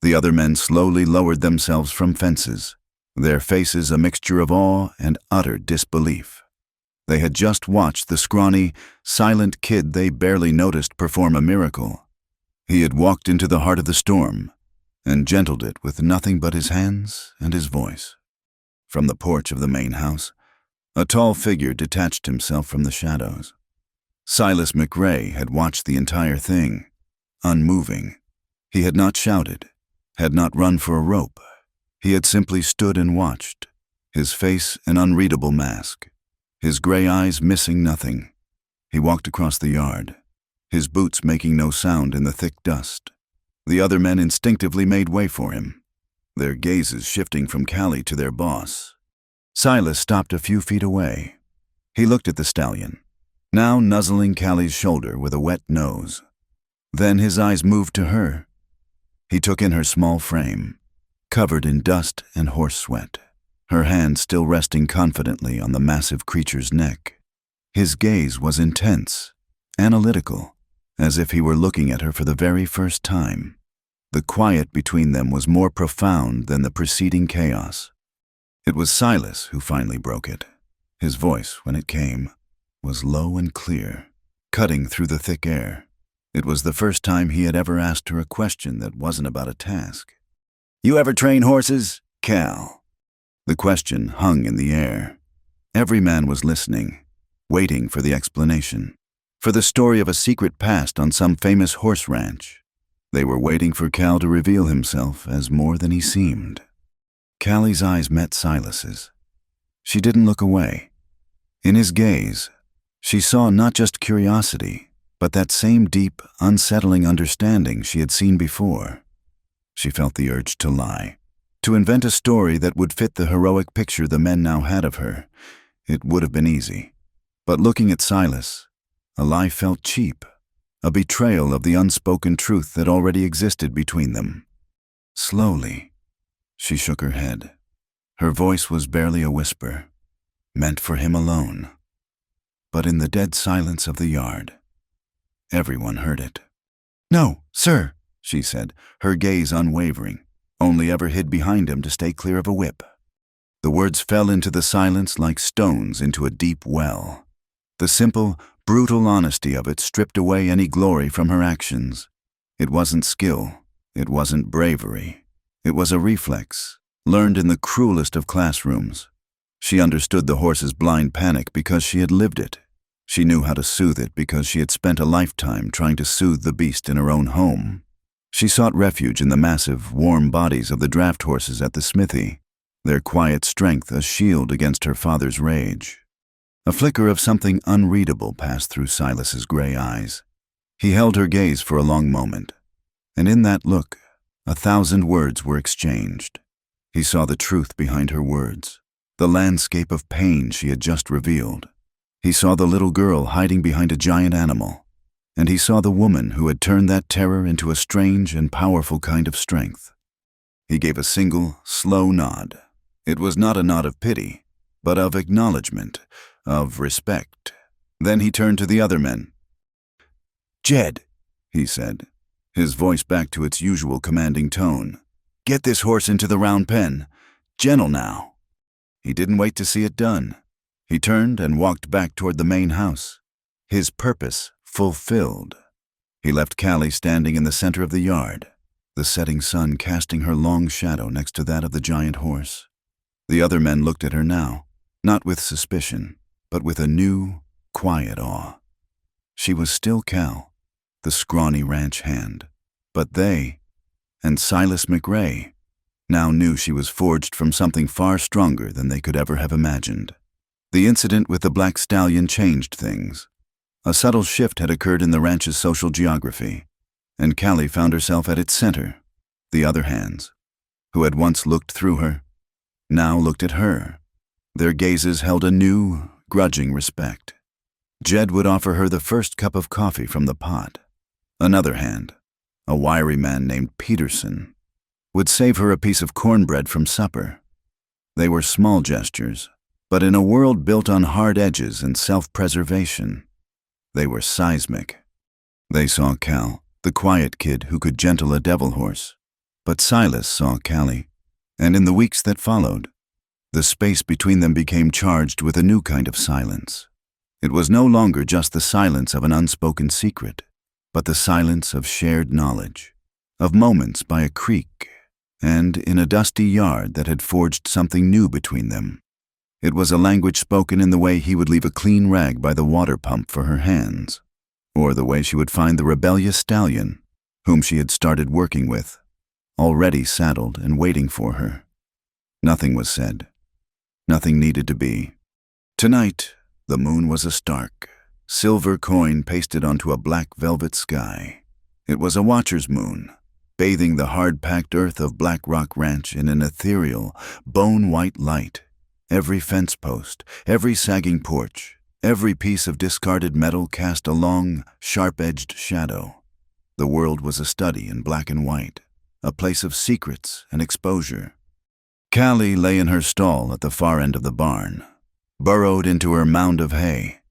The other men slowly lowered themselves from fences, their faces a mixture of awe and utter disbelief. They had just watched the scrawny, silent kid they barely noticed perform a miracle. He had walked into the heart of the storm and gentled it with nothing but his hands and his voice. From the porch of the main house, a tall figure detached himself from the shadows. Silas McRae had watched the entire thing, unmoving. He had not shouted, had not run for a rope. He had simply stood and watched, his face an unreadable mask, his gray eyes missing nothing. He walked across the yard, his boots making no sound in the thick dust. The other men instinctively made way for him, their gazes shifting from Callie to their boss. Silas stopped a few feet away. He looked at the stallion, now nuzzling Callie's shoulder with a wet nose. Then his eyes moved to her. He took in her small frame, covered in dust and horse sweat, her hand still resting confidently on the massive creature's neck. His gaze was intense, analytical, as if he were looking at her for the very first time. The quiet between them was more profound than the preceding chaos. It was Silas who finally broke it. His voice, when it came, was low and clear, cutting through the thick air. It was the first time he had ever asked her a question that wasn't about a task. "You ever train horses, Cal?" The question hung in the air. Every man was listening, waiting for the explanation, for the story of a secret past on some famous horse ranch. They were waiting for Cal to reveal himself as more than he seemed. Callie's eyes met Silas's. She didn't look away. In his gaze, she saw not just curiosity, but that same deep, unsettling understanding she had seen before. She felt the urge to lie, to invent a story that would fit the heroic picture the men now had of her. It would have been easy. But looking at Silas, a lie felt cheap, a betrayal of the unspoken truth that already existed between them. Slowly, she shook her head. Her voice was barely a whisper, meant for him alone. But in the dead silence of the yard, everyone heard it. "No, sir," she said, her gaze unwavering, only ever hid behind him to stay clear of a whip. The words fell into the silence like stones into a deep well. The simple, brutal honesty of it stripped away any glory from her actions. It wasn't skill, it wasn't bravery. It was a reflex, learned in the cruelest of classrooms. She understood the horse's blind panic because she had lived it. She knew how to soothe it because she had spent a lifetime trying to soothe the beast in her own home. She sought refuge in the massive, warm bodies of the draft horses at the smithy, their quiet strength a shield against her father's rage. A flicker of something unreadable passed through Silas's gray eyes. He held her gaze for a long moment, and in that look, 1,000 words were exchanged. He saw the truth behind her words, the landscape of pain she had just revealed. He saw the little girl hiding behind a giant animal, and he saw the woman who had turned that terror into a strange and powerful kind of strength. He gave a single, slow nod. It was not a nod of pity, but of acknowledgement, of respect. Then he turned to the other men. "Jed," he said, his voice back to its usual commanding tone. "Get this horse into the round pen. Gentle now." He didn't wait to see it done. He turned and walked back toward the main house, his purpose fulfilled. He left Callie standing in the center of the yard, the setting sun casting her long shadow next to that of the giant horse. The other men looked at her now, not with suspicion, but with a new, quiet awe. She was still Cal, the scrawny ranch hand, but they, and Silas McRae, now knew she was forged from something far stronger than they could ever have imagined. The incident with the black stallion changed things. A subtle shift had occurred in the ranch's social geography, and Callie found herself at its center. The other hands, who had once looked through her, now looked at her. Their gazes held a new, grudging respect. Jed would offer her the first cup of coffee from the pot. Another hand, a wiry man named Peterson, would save her a piece of cornbread from supper. They were small gestures, but in a world built on hard edges and self-preservation, they were seismic. They saw Cal, the quiet kid who could gentle a devil horse, but Silas saw Callie, and in the weeks that followed, the space between them became charged with a new kind of silence. It was no longer just the silence of an unspoken secret, but the silence of shared knowledge, of moments by a creek, and in a dusty yard that had forged something new between them. It was a language spoken in the way he would leave a clean rag by the water pump for her hands, or the way she would find the rebellious stallion, whom she had started working with, already saddled and waiting for her. Nothing was said. Nothing needed to be. Tonight, the moon was a stark, silver coin pasted onto a black velvet sky. It was a watcher's moon, bathing the hard-packed earth of Black Rock Ranch in an ethereal, bone-white light. Every fence post, every sagging porch, every piece of discarded metal cast a long, sharp-edged shadow. The world was a study in black and white, a place of secrets and exposure. Callie lay in her stall at the far end of the barn, burrowed into her mound of hay.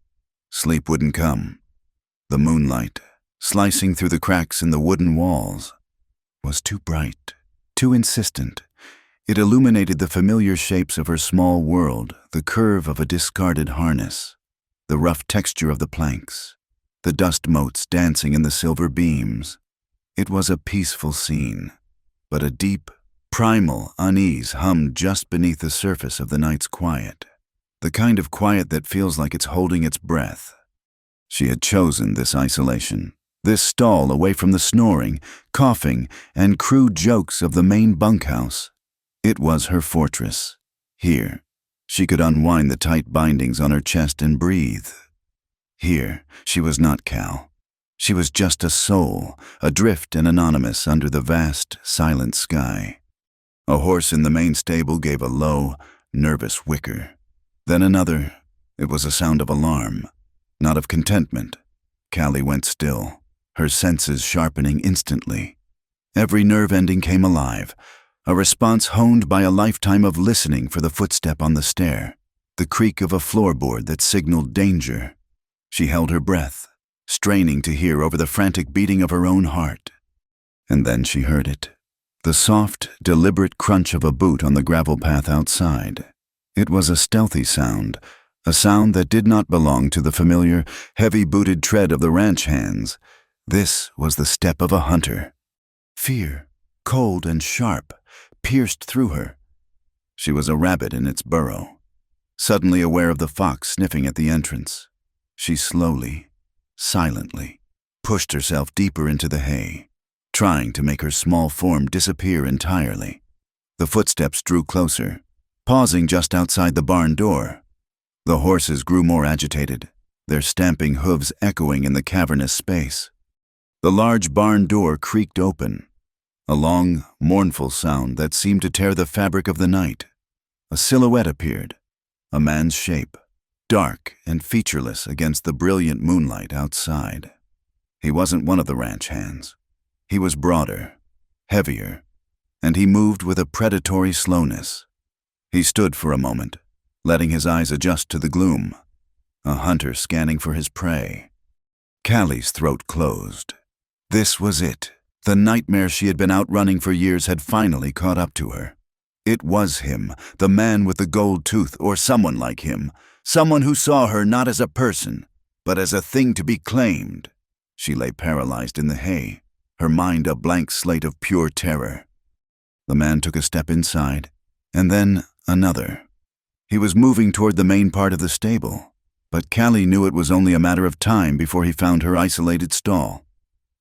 Sleep wouldn't come. The moonlight, slicing through the cracks in the wooden walls, was too bright, too insistent. It illuminated the familiar shapes of her small world, the curve of a discarded harness, the rough texture of the planks, the dust motes dancing in the silver beams. It was a peaceful scene, but a deep, primal unease hummed just beneath the surface of the night's quiet, the kind of quiet that feels like it's holding its breath. She had chosen this isolation, this stall away from the snoring, coughing, and crude jokes of the main bunkhouse. It was her fortress. Here, she could unwind the tight bindings on her chest and breathe. Here, she was not Cal. She was just a soul, adrift and anonymous under the vast, silent sky. A horse in the main stable gave a low, nervous whicker. Then another. It was a sound of alarm, not of contentment. Callie went still, her senses sharpening instantly. Every nerve ending came alive, a response honed by a lifetime of listening for the footstep on the stair, the creak of a floorboard that signaled danger. She held her breath, straining to hear over the frantic beating of her own heart. And then she heard it, the soft, deliberate crunch of a boot on the gravel path outside. It was a stealthy sound, a sound that did not belong to the familiar, heavy-booted tread of the ranch hands. This was the step of a hunter. Fear, cold and sharp, pierced through her. She was a rabbit in its burrow, suddenly aware of the fox sniffing at the entrance. She slowly, silently, pushed herself deeper into the hay, trying to make her small form disappear entirely. The footsteps drew closer, pausing just outside the barn door. The horses grew more agitated, their stamping hooves echoing in the cavernous space. The large barn door creaked open. A long, mournful sound that seemed to tear the fabric of the night. A silhouette appeared, a man's shape, dark and featureless against the brilliant moonlight outside. He wasn't one of the ranch hands. He was broader, heavier, and he moved with a predatory slowness. He stood for a moment, letting his eyes adjust to the gloom, a hunter scanning for his prey. Callie's throat closed. This was it. The nightmare she had been outrunning for years had finally caught up to her. It was him, the man with the gold tooth, or someone like him, someone who saw her not as a person, but as a thing to be claimed. She lay paralyzed in the hay, her mind a blank slate of pure terror. The man took a step inside, and then another. He was moving toward the main part of the stable, but Callie knew it was only a matter of time before he found her isolated stall.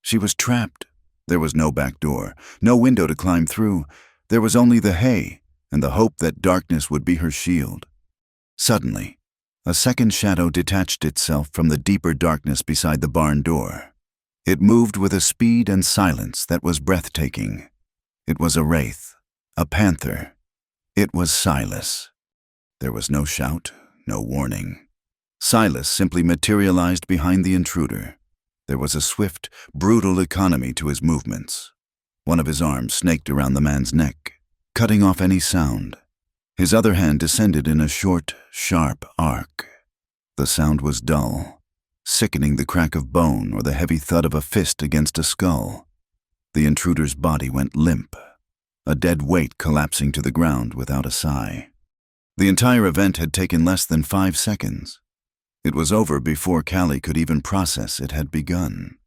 She was trapped. There was no back door, no window to climb through. There was only the hay and the hope that darkness would be her shield. Suddenly, a second shadow detached itself from the deeper darkness beside the barn door. It moved with a speed and silence that was breathtaking. It was a wraith, a panther. It was Silas. There was no shout, no warning. Silas simply materialized behind the intruder. There was a swift, brutal economy to his movements. One of his arms snaked around the man's neck, cutting off any sound. His other hand descended in a short, sharp arc. The sound was dull, sickening the crack of bone or the heavy thud of a fist against a skull. The intruder's body went limp, a dead weight collapsing to the ground without a sigh. The entire event had taken less than 5 seconds. It was over before Callie could even process it had begun.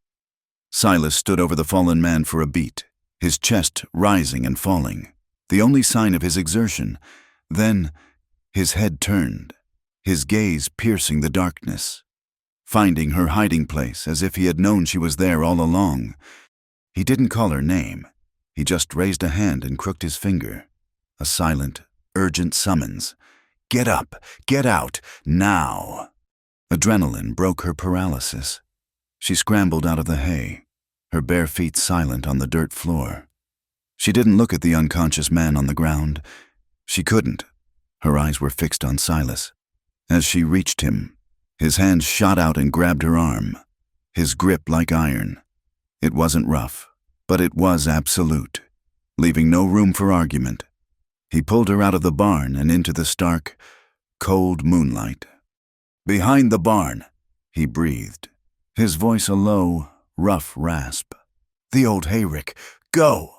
Silas stood over the fallen man for a beat, his chest rising and falling, the only sign of his exertion. Then, his head turned, his gaze piercing the darkness, finding her hiding place as if he had known she was there all along. He didn't call her name. He just raised a hand and crooked his finger. A silent, urgent summons. Get up, get out, now. Adrenaline broke her paralysis. She scrambled out of the hay, her bare feet silent on the dirt floor. She didn't look at the unconscious man on the ground. She couldn't. Her eyes were fixed on Silas. As she reached him, his hand shot out and grabbed her arm, his grip like iron. It wasn't rough, but it was absolute, leaving no room for argument. He pulled her out of the barn and into the stark, cold moonlight. Behind the barn, he breathed, his voice a low, rough rasp. The old hayrick, go!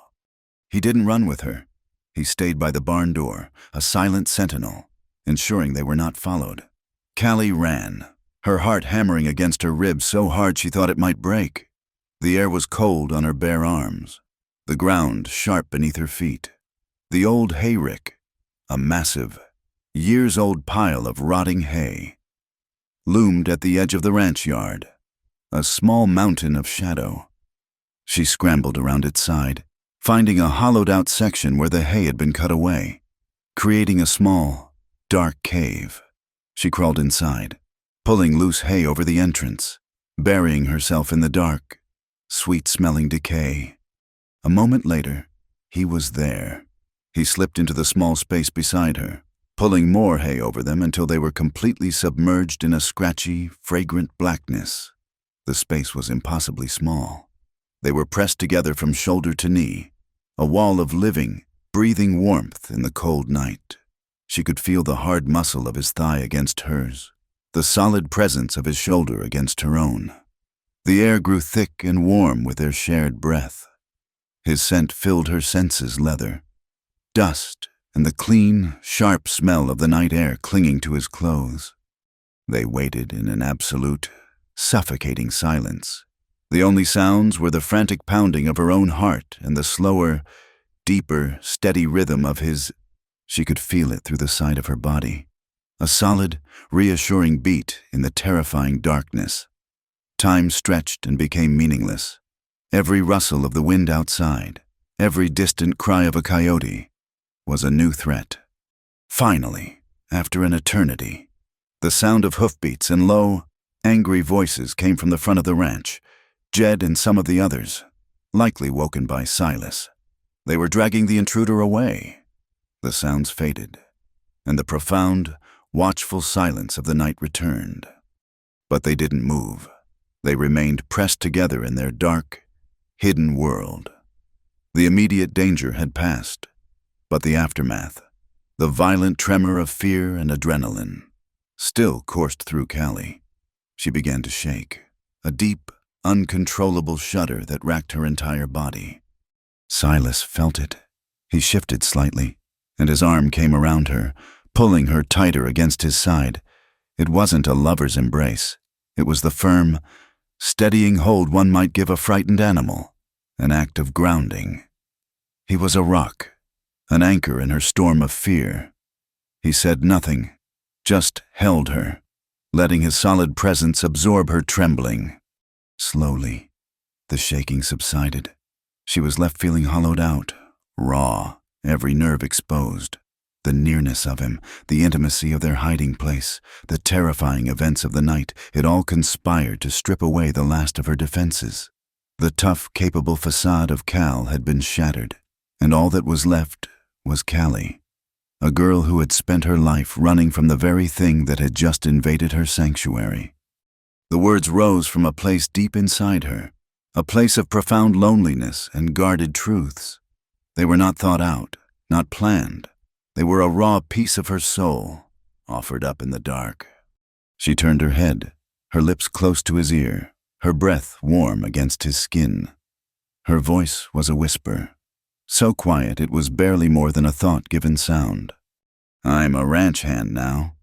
He didn't run with her. He stayed by the barn door, a silent sentinel, ensuring they were not followed. Callie ran, her heart hammering against her ribs so hard she thought it might break. The air was cold on her bare arms, the ground sharp beneath her feet. The old hayrick, a massive, years-old pile of rotting hay, loomed at the edge of the ranch yard, a small mountain of shadow. She scrambled around its side, finding a hollowed-out section where the hay had been cut away, creating a small, dark cave. She crawled inside, pulling loose hay over the entrance, burying herself in the dark, sweet-smelling decay. A moment later, he was there. He slipped into the small space beside her, pulling more hay over them until they were completely submerged in a scratchy, fragrant blackness. The space was impossibly small. They were pressed together from shoulder to knee, a wall of living, breathing warmth in the cold night. She could feel the hard muscle of his thigh against hers, the solid presence of his shoulder against her own. The air grew thick and warm with their shared breath. His scent filled her senses leather, dust and the clean, sharp smell of the night air clinging to his clothes. They waited in an absolute, suffocating silence. The only sounds were the frantic pounding of her own heart and the slower, deeper, steady rhythm of his. She could feel it through the side of her body, a solid, reassuring beat in the terrifying darkness. Time stretched and became meaningless. Every rustle of the wind outside, every distant cry of a coyote, was a new threat. Finally, after an eternity, the sound of hoofbeats and low, angry voices came from the front of the ranch. Jed and some of the others, likely woken by Silas. They were dragging the intruder away. The sounds faded, and the profound, watchful silence of the night returned. But they didn't move. They remained pressed together in their dark, hidden world. The immediate danger had passed, but the aftermath, the violent tremor of fear and adrenaline, still coursed through Callie. She began to shake, a deep, uncontrollable shudder that racked her entire body. Silas felt it. He shifted slightly, and his arm came around her, pulling her tighter against his side. It wasn't a lover's embrace. It was the firm, steadying hold one might give a frightened animal, an act of grounding. He was a rock, an anchor in her storm of fear. He said nothing, just held her, letting his solid presence absorb her trembling. Slowly, the shaking subsided. She was left feeling hollowed out, raw, every nerve exposed. The nearness of him, the intimacy of their hiding place, the terrifying events of the night, it all conspired to strip away the last of her defenses. The tough, capable facade of Cal had been shattered, and all that was left was Callie, a girl who had spent her life running from the very thing that had just invaded her sanctuary. The words rose from a place deep inside her, a place of profound loneliness and guarded truths. They were not thought out, not planned. They were a raw piece of her soul, offered up in the dark. She turned her head, her lips close to his ear, her breath warm against his skin. Her voice was a whisper, so quiet it was barely more than a thought-given sound. "I'm a ranch hand now,"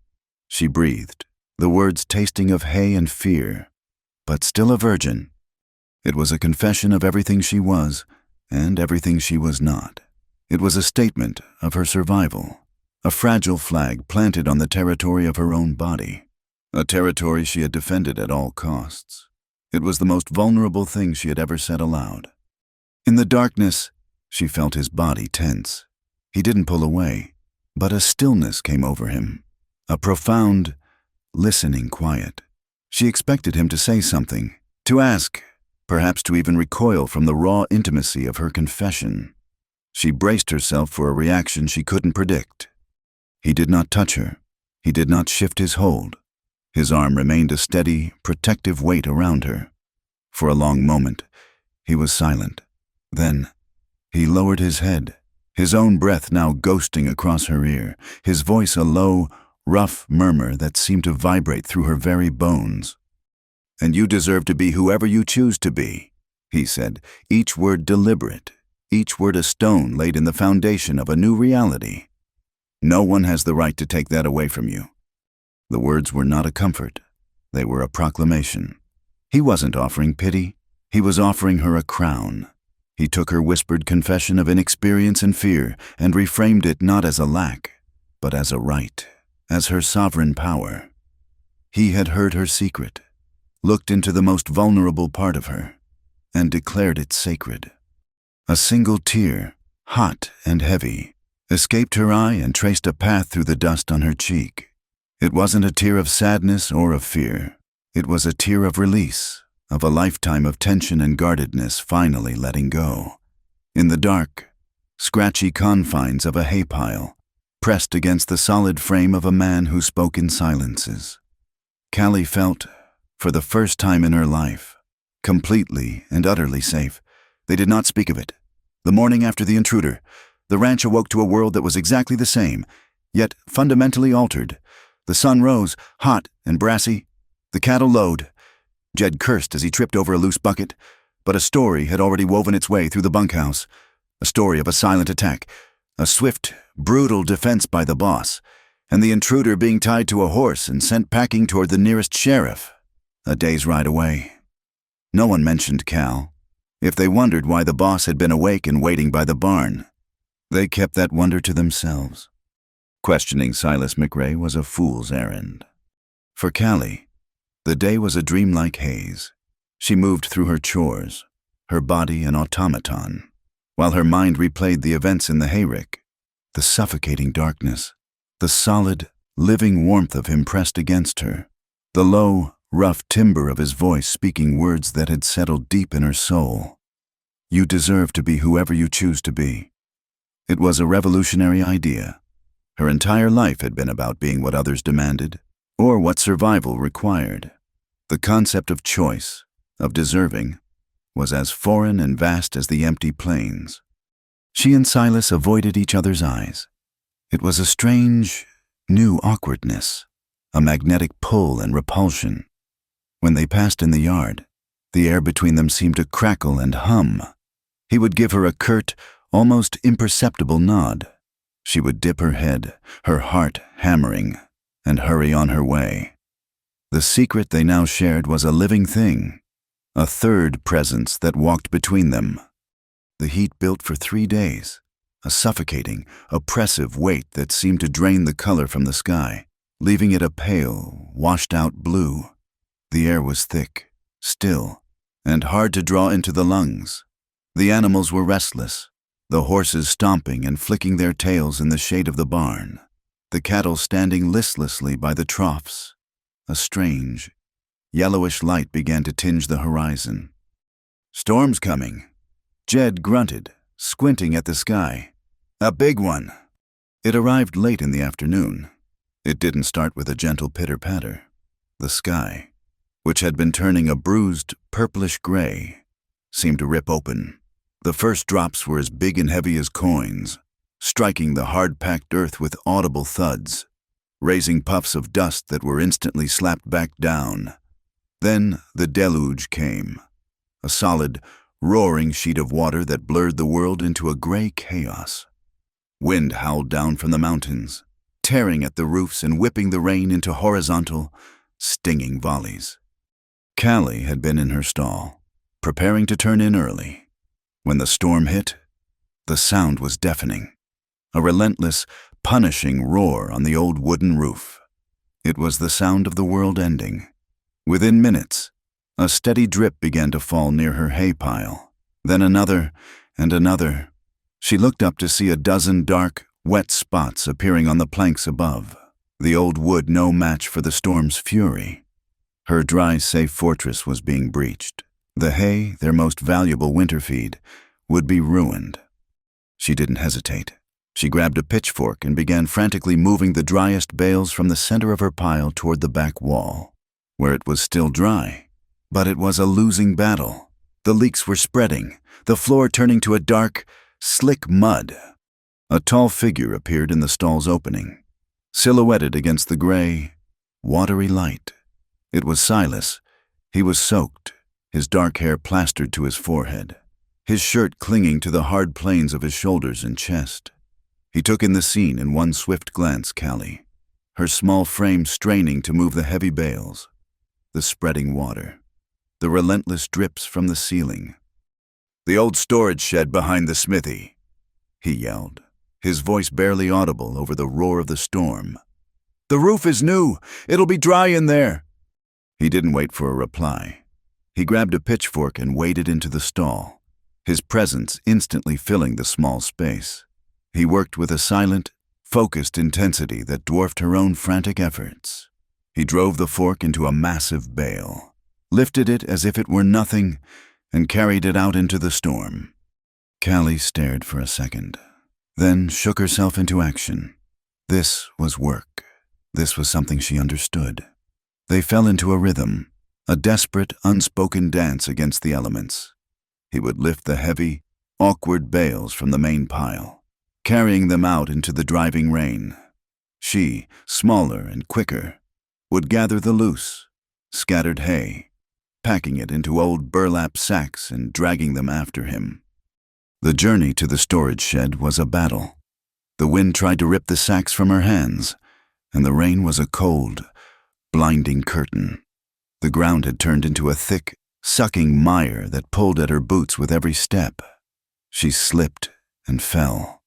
she breathed, the words tasting of hay and fear, but still a virgin. It was a confession of everything she was and everything she was not. It was a statement of her survival, a fragile flag planted on the territory of her own body, a territory she had defended at all costs. It was the most vulnerable thing she had ever said aloud. In the darkness, she felt his body tense. He didn't pull away, but a stillness came over him, a profound, listening quiet. She expected him to say something, to ask, perhaps to even recoil from the raw intimacy of her confession. She braced herself for a reaction she couldn't predict. He did not touch her. He did not shift his hold. His arm remained a steady, protective weight around her. For a long moment, he was silent. Then, he lowered his head, his own breath now ghosting across her ear, his voice a low, rough murmur that seemed to vibrate through her very bones. "And you deserve to be whoever you choose to be," he said, each word deliberate, each word a stone laid in the foundation of a new reality. "No one has the right to take that away from you." The words were not a comfort. They were a proclamation. He wasn't offering pity. He was offering her a crown. He took her whispered confession of inexperience and fear and reframed it not as a lack, but as a right, as her sovereign power. He had heard her secret, looked into the most vulnerable part of her, and declared it sacred. A single tear, hot and heavy, escaped her eye and traced a path through the dust on her cheek. It wasn't a tear of sadness or of fear. It was a tear of release, of a lifetime of tension and guardedness finally letting go. In the dark, scratchy confines of a hay pile, pressed against the solid frame of a man who spoke in silences, Callie felt, for the first time in her life, completely and utterly safe. They did not speak of it. The morning after the intruder, the ranch awoke to a world that was exactly the same, yet fundamentally altered. The sun rose, hot and brassy. The cattle lowed. Jed cursed as he tripped over a loose bucket, but a story had already woven its way through the bunkhouse. A story of a silent attack, a swift, brutal defense by the boss, and the intruder being tied to a horse and sent packing toward the nearest sheriff, a day's ride away. No one mentioned Cal. If they wondered why the boss had been awake and waiting by the barn, they kept that wonder to themselves. Questioning Silas McRae was a fool's errand. For Callie, the day was a dreamlike haze. She moved through her chores, her body an automaton, while her mind replayed the events in the hayrick, the suffocating darkness, the solid, living warmth of him pressed against her, the low, rough timbre of his voice speaking words that had settled deep in her soul. "You deserve to be whoever you choose to be. It was a revolutionary idea. Her entire life had been about being what others demanded, or what survival required. The concept of choice, of deserving, was as foreign and vast as the empty plains. She and Silas avoided each other's eyes. It was a strange, new awkwardness, a magnetic pull and repulsion. When they passed in the yard, the air between them seemed to crackle and hum. He would give her a curt, almost imperceptible nod. She would dip her head, her heart hammering, and hurry on her way. The secret they now shared was a living thing, a third presence that walked between them. The heat built for 3 days, a suffocating, oppressive weight that seemed to drain the color from the sky, leaving it a pale, washed-out blue. The air was thick, still, and hard to draw into the lungs. The animals were restless, the horses stomping and flicking their tails in the shade of the barn, the cattle standing listlessly by the troughs. A strange, yellowish light began to tinge the horizon. "Storm's coming," Jed grunted, squinting at the sky. "A big one." It arrived late in the afternoon. It didn't start with a gentle pitter-patter. The sky, which had been turning a bruised, purplish gray, seemed to rip open. The first drops were as big and heavy as coins, striking the hard-packed earth with audible thuds, raising puffs of dust that were instantly slapped back down. Then the deluge came, a solid, roaring sheet of water that blurred the world into a gray chaos. Wind howled down from the mountains, tearing at the roofs and whipping the rain into horizontal, stinging volleys. Callie had been in her stall, preparing to turn in early. When the storm hit, the sound was deafening, a relentless, punishing roar on the old wooden roof. It was the sound of the world ending. Within minutes, a steady drip began to fall near her hay pile, then another and another. She looked up to see a dozen dark, wet spots appearing on the planks above, the old wood no match for the storm's fury. Her dry, safe fortress was being breached. The hay, their most valuable winter feed, would be ruined. She didn't hesitate. She grabbed a pitchfork and began frantically moving the driest bales from the center of her pile toward the back wall, where it was still dry. But it was a losing battle. The leaks were spreading, the floor turning to a dark, slick mud. A tall figure appeared in the stall's opening, silhouetted against the gray, watery light. It was Silas. He was soaked, his dark hair plastered to his forehead, his shirt clinging to the hard planes of his shoulders and chest. He took in the scene in one swift glance, Callie, her small frame straining to move the heavy bales, the spreading water, the relentless drips from the ceiling. "The old storage shed behind the smithy," he yelled, his voice barely audible over the roar of the storm. "The roof is new. It'll be dry in there." He didn't wait for a reply. He grabbed a pitchfork and waded into the stall, his presence instantly filling the small space. He worked with a silent, focused intensity that dwarfed her own frantic efforts. He drove the fork into a massive bale, lifted it as if it were nothing, and carried it out into the storm. Callie stared for a second, then shook herself into action. This was work. This was something she understood. They fell into a rhythm, a desperate, unspoken dance against the elements. He would lift the heavy, awkward bales from the main pile, carrying them out into the driving rain. She, smaller and quicker, would gather the loose, scattered hay, packing it into old burlap sacks and dragging them after him. The journey to the storage shed was a battle. The wind tried to rip the sacks from her hands, and the rain was a cold, blinding curtain. The ground had turned into a thick, sucking mire that pulled at her boots with every step. She slipped and fell,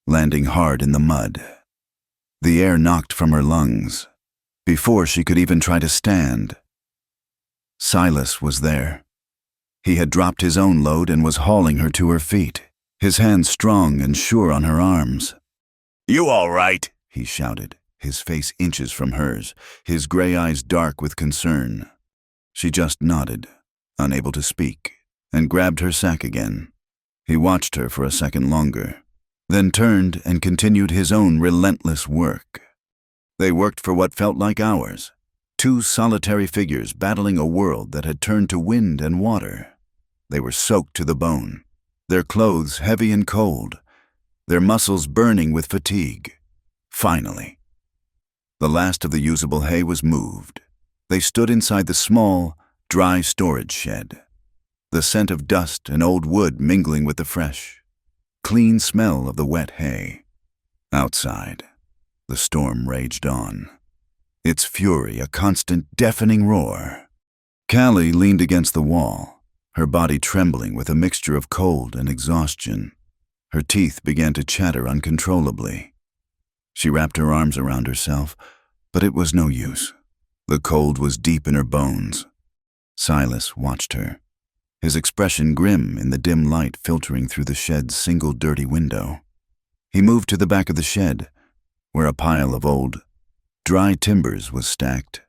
landing hard in the mud. The air knocked from her lungs. Before she could even try to stand, Silas was there. He had dropped his own load and was hauling her to her feet, his hands strong and sure on her arms. "You all right?" he shouted, his face inches from hers, his gray eyes dark with concern. She just nodded, unable to speak, and grabbed her sack again. He watched her for a second longer, then turned and continued his own relentless work. They worked for what felt like hours, two solitary figures battling a world that had turned to wind and water. They were soaked to the bone, their clothes heavy and cold, their muscles burning with fatigue. Finally, the last of the usable hay was moved. They stood inside the small, dry storage shed, the scent of dust and old wood mingling with the fresh, clean smell of the wet hay. Outside, the storm raged on, its fury a constant, deafening roar. Callie leaned against the wall, her body trembling with a mixture of cold and exhaustion. Her teeth began to chatter uncontrollably. She wrapped her arms around herself, but it was no use. The cold was deep in her bones. Silas watched her, his expression grim in the dim light filtering through the shed's single dirty window. He moved to the back of the shed, where a pile of old, dry timbers was stacked.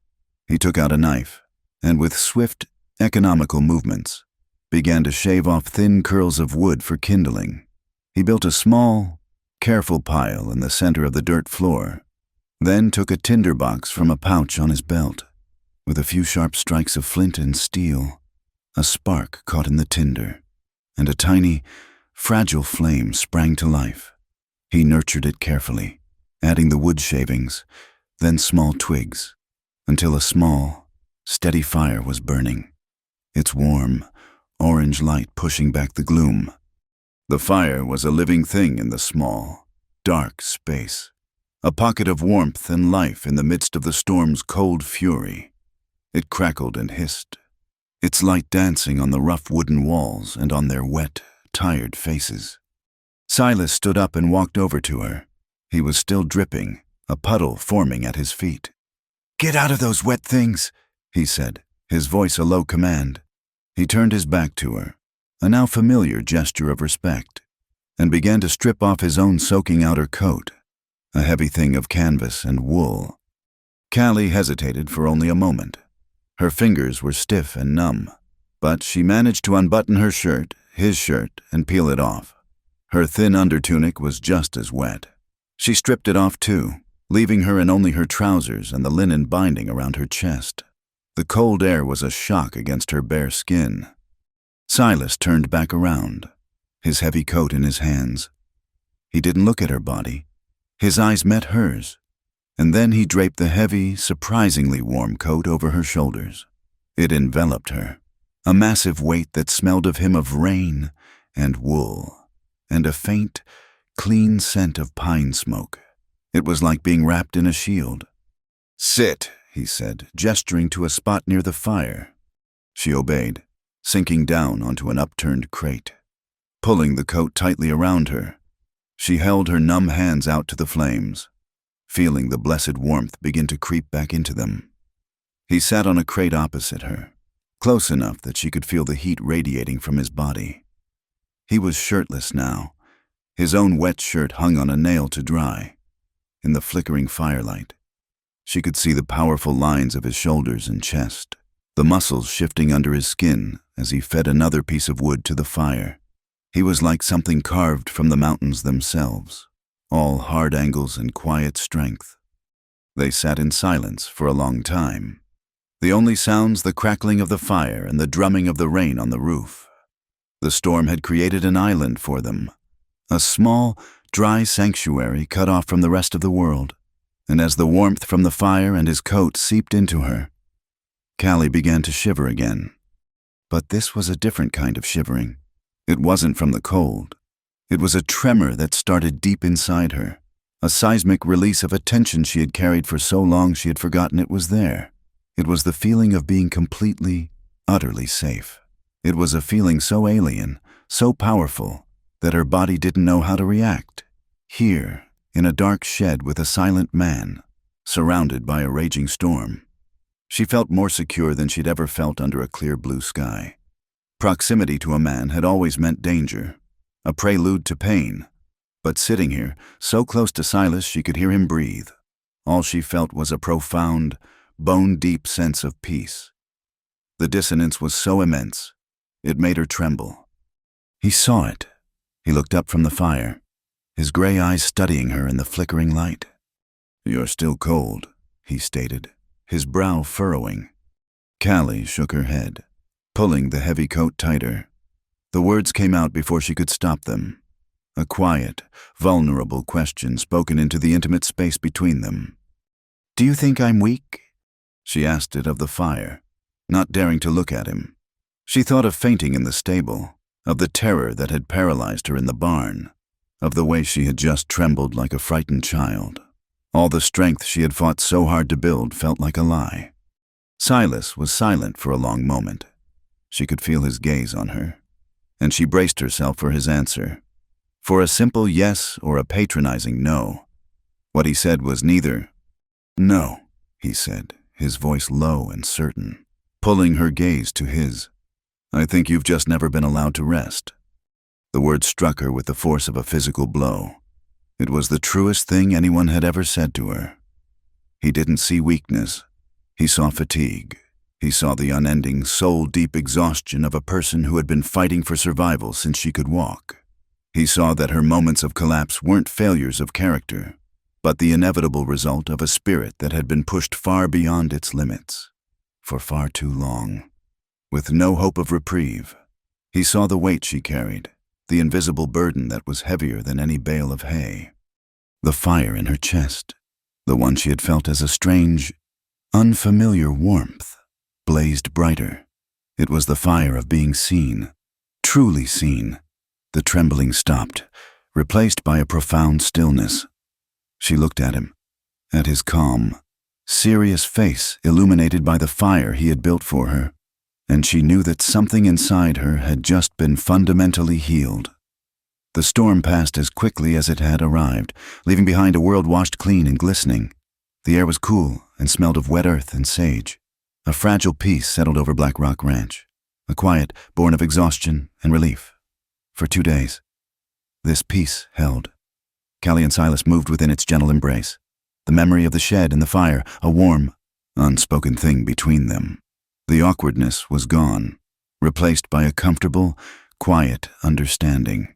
He took out a knife, and with swift, economical movements, began to shave off thin curls of wood for kindling. He built a small, careful pile in the center of the dirt floor, then took a tinder box from a pouch on his belt. With a few sharp strikes of flint and steel, a spark caught in the tinder, and a tiny, fragile flame sprang to life. He nurtured it carefully, adding the wood shavings, then small twigs, until a small, steady fire was burning, its warm, orange light pushing back the gloom. The fire was a living thing in the small, dark space, a pocket of warmth and life in the midst of the storm's cold fury. It crackled and hissed, its light dancing on the rough wooden walls and on their wet, tired faces. Silas stood up and walked over to her. He was still dripping, a puddle forming at his feet. "Get out of those wet things," he said, his voice a low command. He turned his back to her, a now familiar gesture of respect, and began to strip off his own soaking outer coat, a heavy thing of canvas and wool. Callie hesitated for only a moment. Her fingers were stiff and numb, but she managed to unbutton her shirt, his shirt, and peel it off. Her thin undertunic was just as wet. She stripped it off too, leaving her in only her trousers and the linen binding around her chest. The cold air was a shock against her bare skin. Silas turned back around, his heavy coat in his hands. He didn't look at her body. His eyes met hers, and then he draped the heavy, surprisingly warm coat over her shoulders. It enveloped her, a massive weight that smelled of him of rain and wool, and a faint, clean scent of pine smoke. It was like being wrapped in a shield. "Sit," he said, gesturing to a spot near the fire. She obeyed, sinking down onto an upturned crate. Pulling the coat tightly around her, she held her numb hands out to the flames, feeling the blessed warmth begin to creep back into them. He sat on a crate opposite her, close enough that she could feel the heat radiating from his body. He was shirtless now, his own wet shirt hung on a nail to dry. In the flickering firelight, she could see the powerful lines of his shoulders and chest, the muscles shifting under his skin as he fed another piece of wood to the fire. He was like something carved from the mountains themselves, all hard angles and quiet strength. They sat in silence for a long time, the only sounds the crackling of the fire and the drumming of the rain on the roof. The storm had created an island for them, a small, dry sanctuary cut off from the rest of the world, and as the warmth from the fire and his coat seeped into her, Callie began to shiver again. But this was a different kind of shivering. It wasn't from the cold. It was a tremor that started deep inside her, a seismic release of a tension she had carried for so long she had forgotten it was there. It was the feeling of being completely, utterly safe. It was a feeling so alien, so powerful, that her body didn't know how to react. Here, in a dark shed with a silent man, surrounded by a raging storm, she felt more secure than she'd ever felt under a clear blue sky. Proximity to a man had always meant danger, a prelude to pain, but sitting here, so close to Silas she could hear him breathe. All she felt was a profound, bone-deep sense of peace. The dissonance was so immense, it made her tremble. He saw it. He looked up from the fire. his gray eyes studying her in the flickering light. "You're still cold," he stated, his brow furrowing. Callie shook her head, pulling the heavy coat tighter. The words came out before she could stop them. A quiet, vulnerable question spoken into the intimate space between them. "Do you think I'm weak?" She asked it of the fire, not daring to look at him. She thought of fainting in the stable, of the terror that had paralyzed her in the barn, of the way she had just trembled like a frightened child. All the strength she had fought so hard to build felt like a lie. Silas was silent for a long moment. She could feel his gaze on her, and she braced herself for his answer. For a simple yes or a patronizing no. What he said was neither. "No," he said, his voice low and certain, pulling her gaze to his. "I think you've just never been allowed to rest." The word struck her with the force of a physical blow. It was the truest thing anyone had ever said to her. He didn't see weakness. He saw fatigue. He saw the unending, soul-deep exhaustion of a person who had been fighting for survival since she could walk. He saw that her moments of collapse weren't failures of character, but the inevitable result of a spirit that had been pushed far beyond its limits, for far too long, with no hope of reprieve. He saw the weight she carried, the invisible burden that was heavier than any bale of hay. The fire in her chest, the one she had felt as a strange, unfamiliar warmth, blazed brighter. It was the fire of being seen, truly seen. The trembling stopped, replaced by a profound stillness. She looked at him, at his calm, serious face illuminated by the fire he had built for her, and she knew that something inside her had just been fundamentally healed. The storm passed as quickly as it had arrived, leaving behind a world washed clean and glistening. The air was cool and smelled of wet earth and sage. A fragile peace settled over Black Rock Ranch, a quiet born of exhaustion and relief. For 2 days, this peace held. Callie and Silas moved within its gentle embrace, the memory of the shed and the fire, a warm, unspoken thing between them. The awkwardness was gone, replaced by a comfortable, quiet understanding.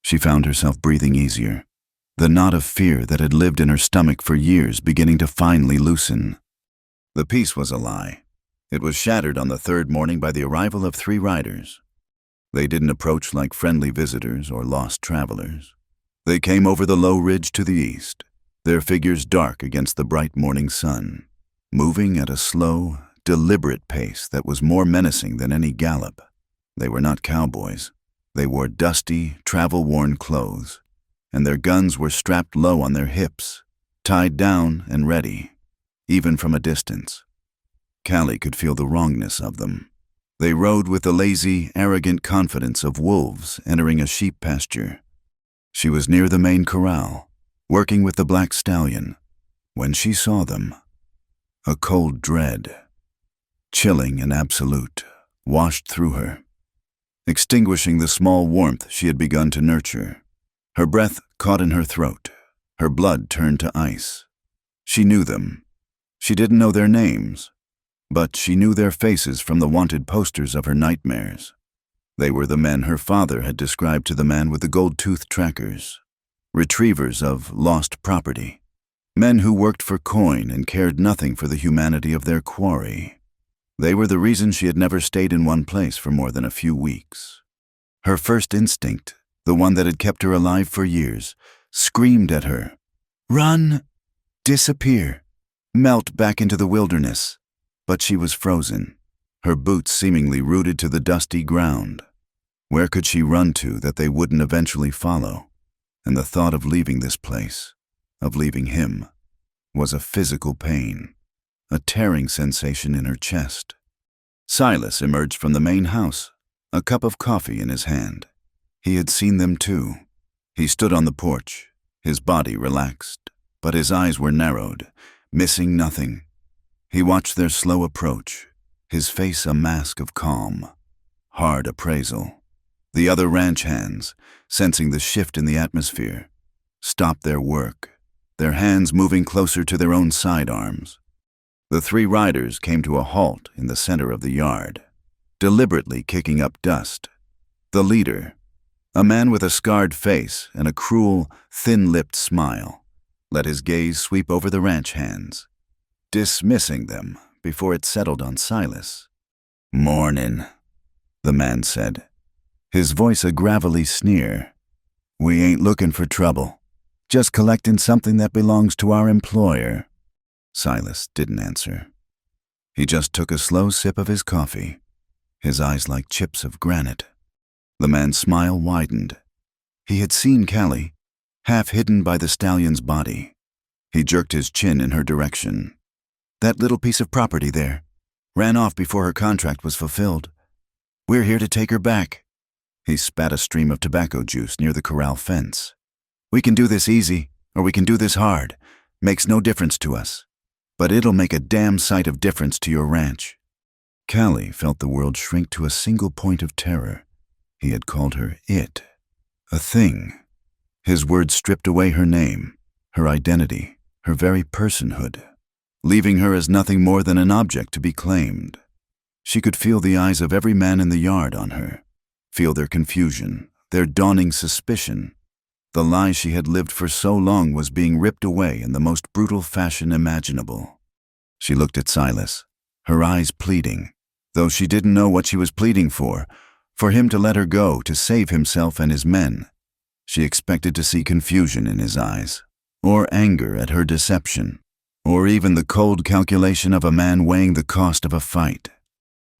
She found herself breathing easier, the knot of fear that had lived in her stomach for years beginning to finally loosen. The peace was a lie. It was shattered on the third morning by the arrival of 3 riders. They didn't approach like friendly visitors or lost travelers. They came over the low ridge to the east, their figures dark against the bright morning sun, moving at a slow, deliberate pace that was more menacing than any gallop. They were not cowboys. They wore dusty, travel-worn clothes, and their guns were strapped low on their hips, tied down and ready, even from a distance. Callie could feel the wrongness of them. They rode with the lazy, arrogant confidence of wolves entering a sheep pasture. She was near the main corral, working with the black stallion, when she saw them. A cold dread, chilling and absolute, washed through her, extinguishing the small warmth she had begun to nurture. Her breath caught in her throat, her blood turned to ice. She knew them. She didn't know their names, but she knew their faces from the wanted posters of her nightmares. They were the men her father had described to the man with the gold-toothed trackers, retrievers of lost property, men who worked for coin and cared nothing for the humanity of their quarry. They were the reason she had never stayed in one place for more than a few weeks. Her first instinct, the one that had kept her alive for years, screamed at her, "Run! Disappear! Melt back into the wilderness!" But she was frozen, her boots seemingly rooted to the dusty ground. Where could she run to that they wouldn't eventually follow? And the thought of leaving this place, of leaving him, was a physical pain, a tearing sensation in her chest. Silas emerged from the main house, a cup of coffee in his hand. He had seen them too. He stood on the porch, his body relaxed, but his eyes were narrowed, missing nothing. He watched their slow approach, his face a mask of calm, hard appraisal. The other ranch hands, sensing the shift in the atmosphere, stopped their work, their hands moving closer to their own sidearms. The 3 riders came to a halt in the center of the yard, deliberately kicking up dust. The leader, A man with a scarred face and a cruel, thin-lipped smile let his gaze sweep over the ranch hands, dismissing them before it settled on Silas. "Mornin'," the man said, his voice a gravelly sneer. "We ain't looking for trouble, just collecting something that belongs to our employer." Silas didn't answer. He just took a slow sip of his coffee, his eyes like chips of granite. The man's smile widened. He had seen Callie, half hidden by the stallion's body. He jerked his chin in her direction. "That little piece of property there ran off before her contract was fulfilled. We're here to take her back." He spat a stream of tobacco juice near the corral fence. "We can do this easy, or we can do this hard. Makes no difference to us. But it'll make a damn sight of difference to your ranch." Callie felt the world shrink to a single point of terror. He had called her it, a thing. His words stripped away her name, her identity, her very personhood, leaving her as nothing more than an object to be claimed. She could feel the eyes of every man in the yard on her, feel their confusion, their dawning suspicion. The lie she had lived for so long was being ripped away in the most brutal fashion imaginable. She looked at Silas, her eyes pleading, though she didn't know what she was pleading for him to let her go, to save himself and his men. She expected to see confusion in his eyes, or anger at her deception, or even the cold calculation of a man weighing the cost of a fight.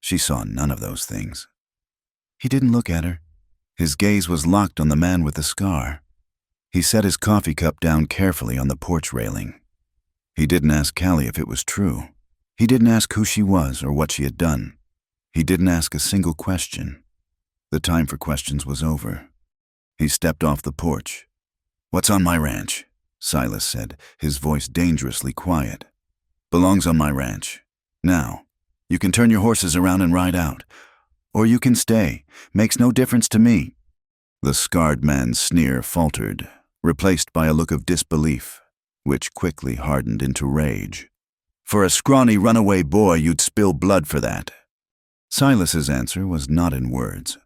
She saw none of those things. He didn't look at her. His gaze was locked on the man with the scar. He set his coffee cup down carefully on the porch railing. He didn't ask Callie if it was true. He didn't ask who she was or what she had done. He didn't ask a single question. The time for questions was over. He stepped off the porch. "What's on my ranch?" Silas said, his voice dangerously quiet. "Belongs on my ranch. Now, you can turn your horses around and ride out. Or you can stay. Makes no difference to me." The scarred man's sneer faltered, replaced by a look of disbelief, which quickly hardened into rage. "For a scrawny runaway boy, you'd spill blood for that." Silas's answer was not in words.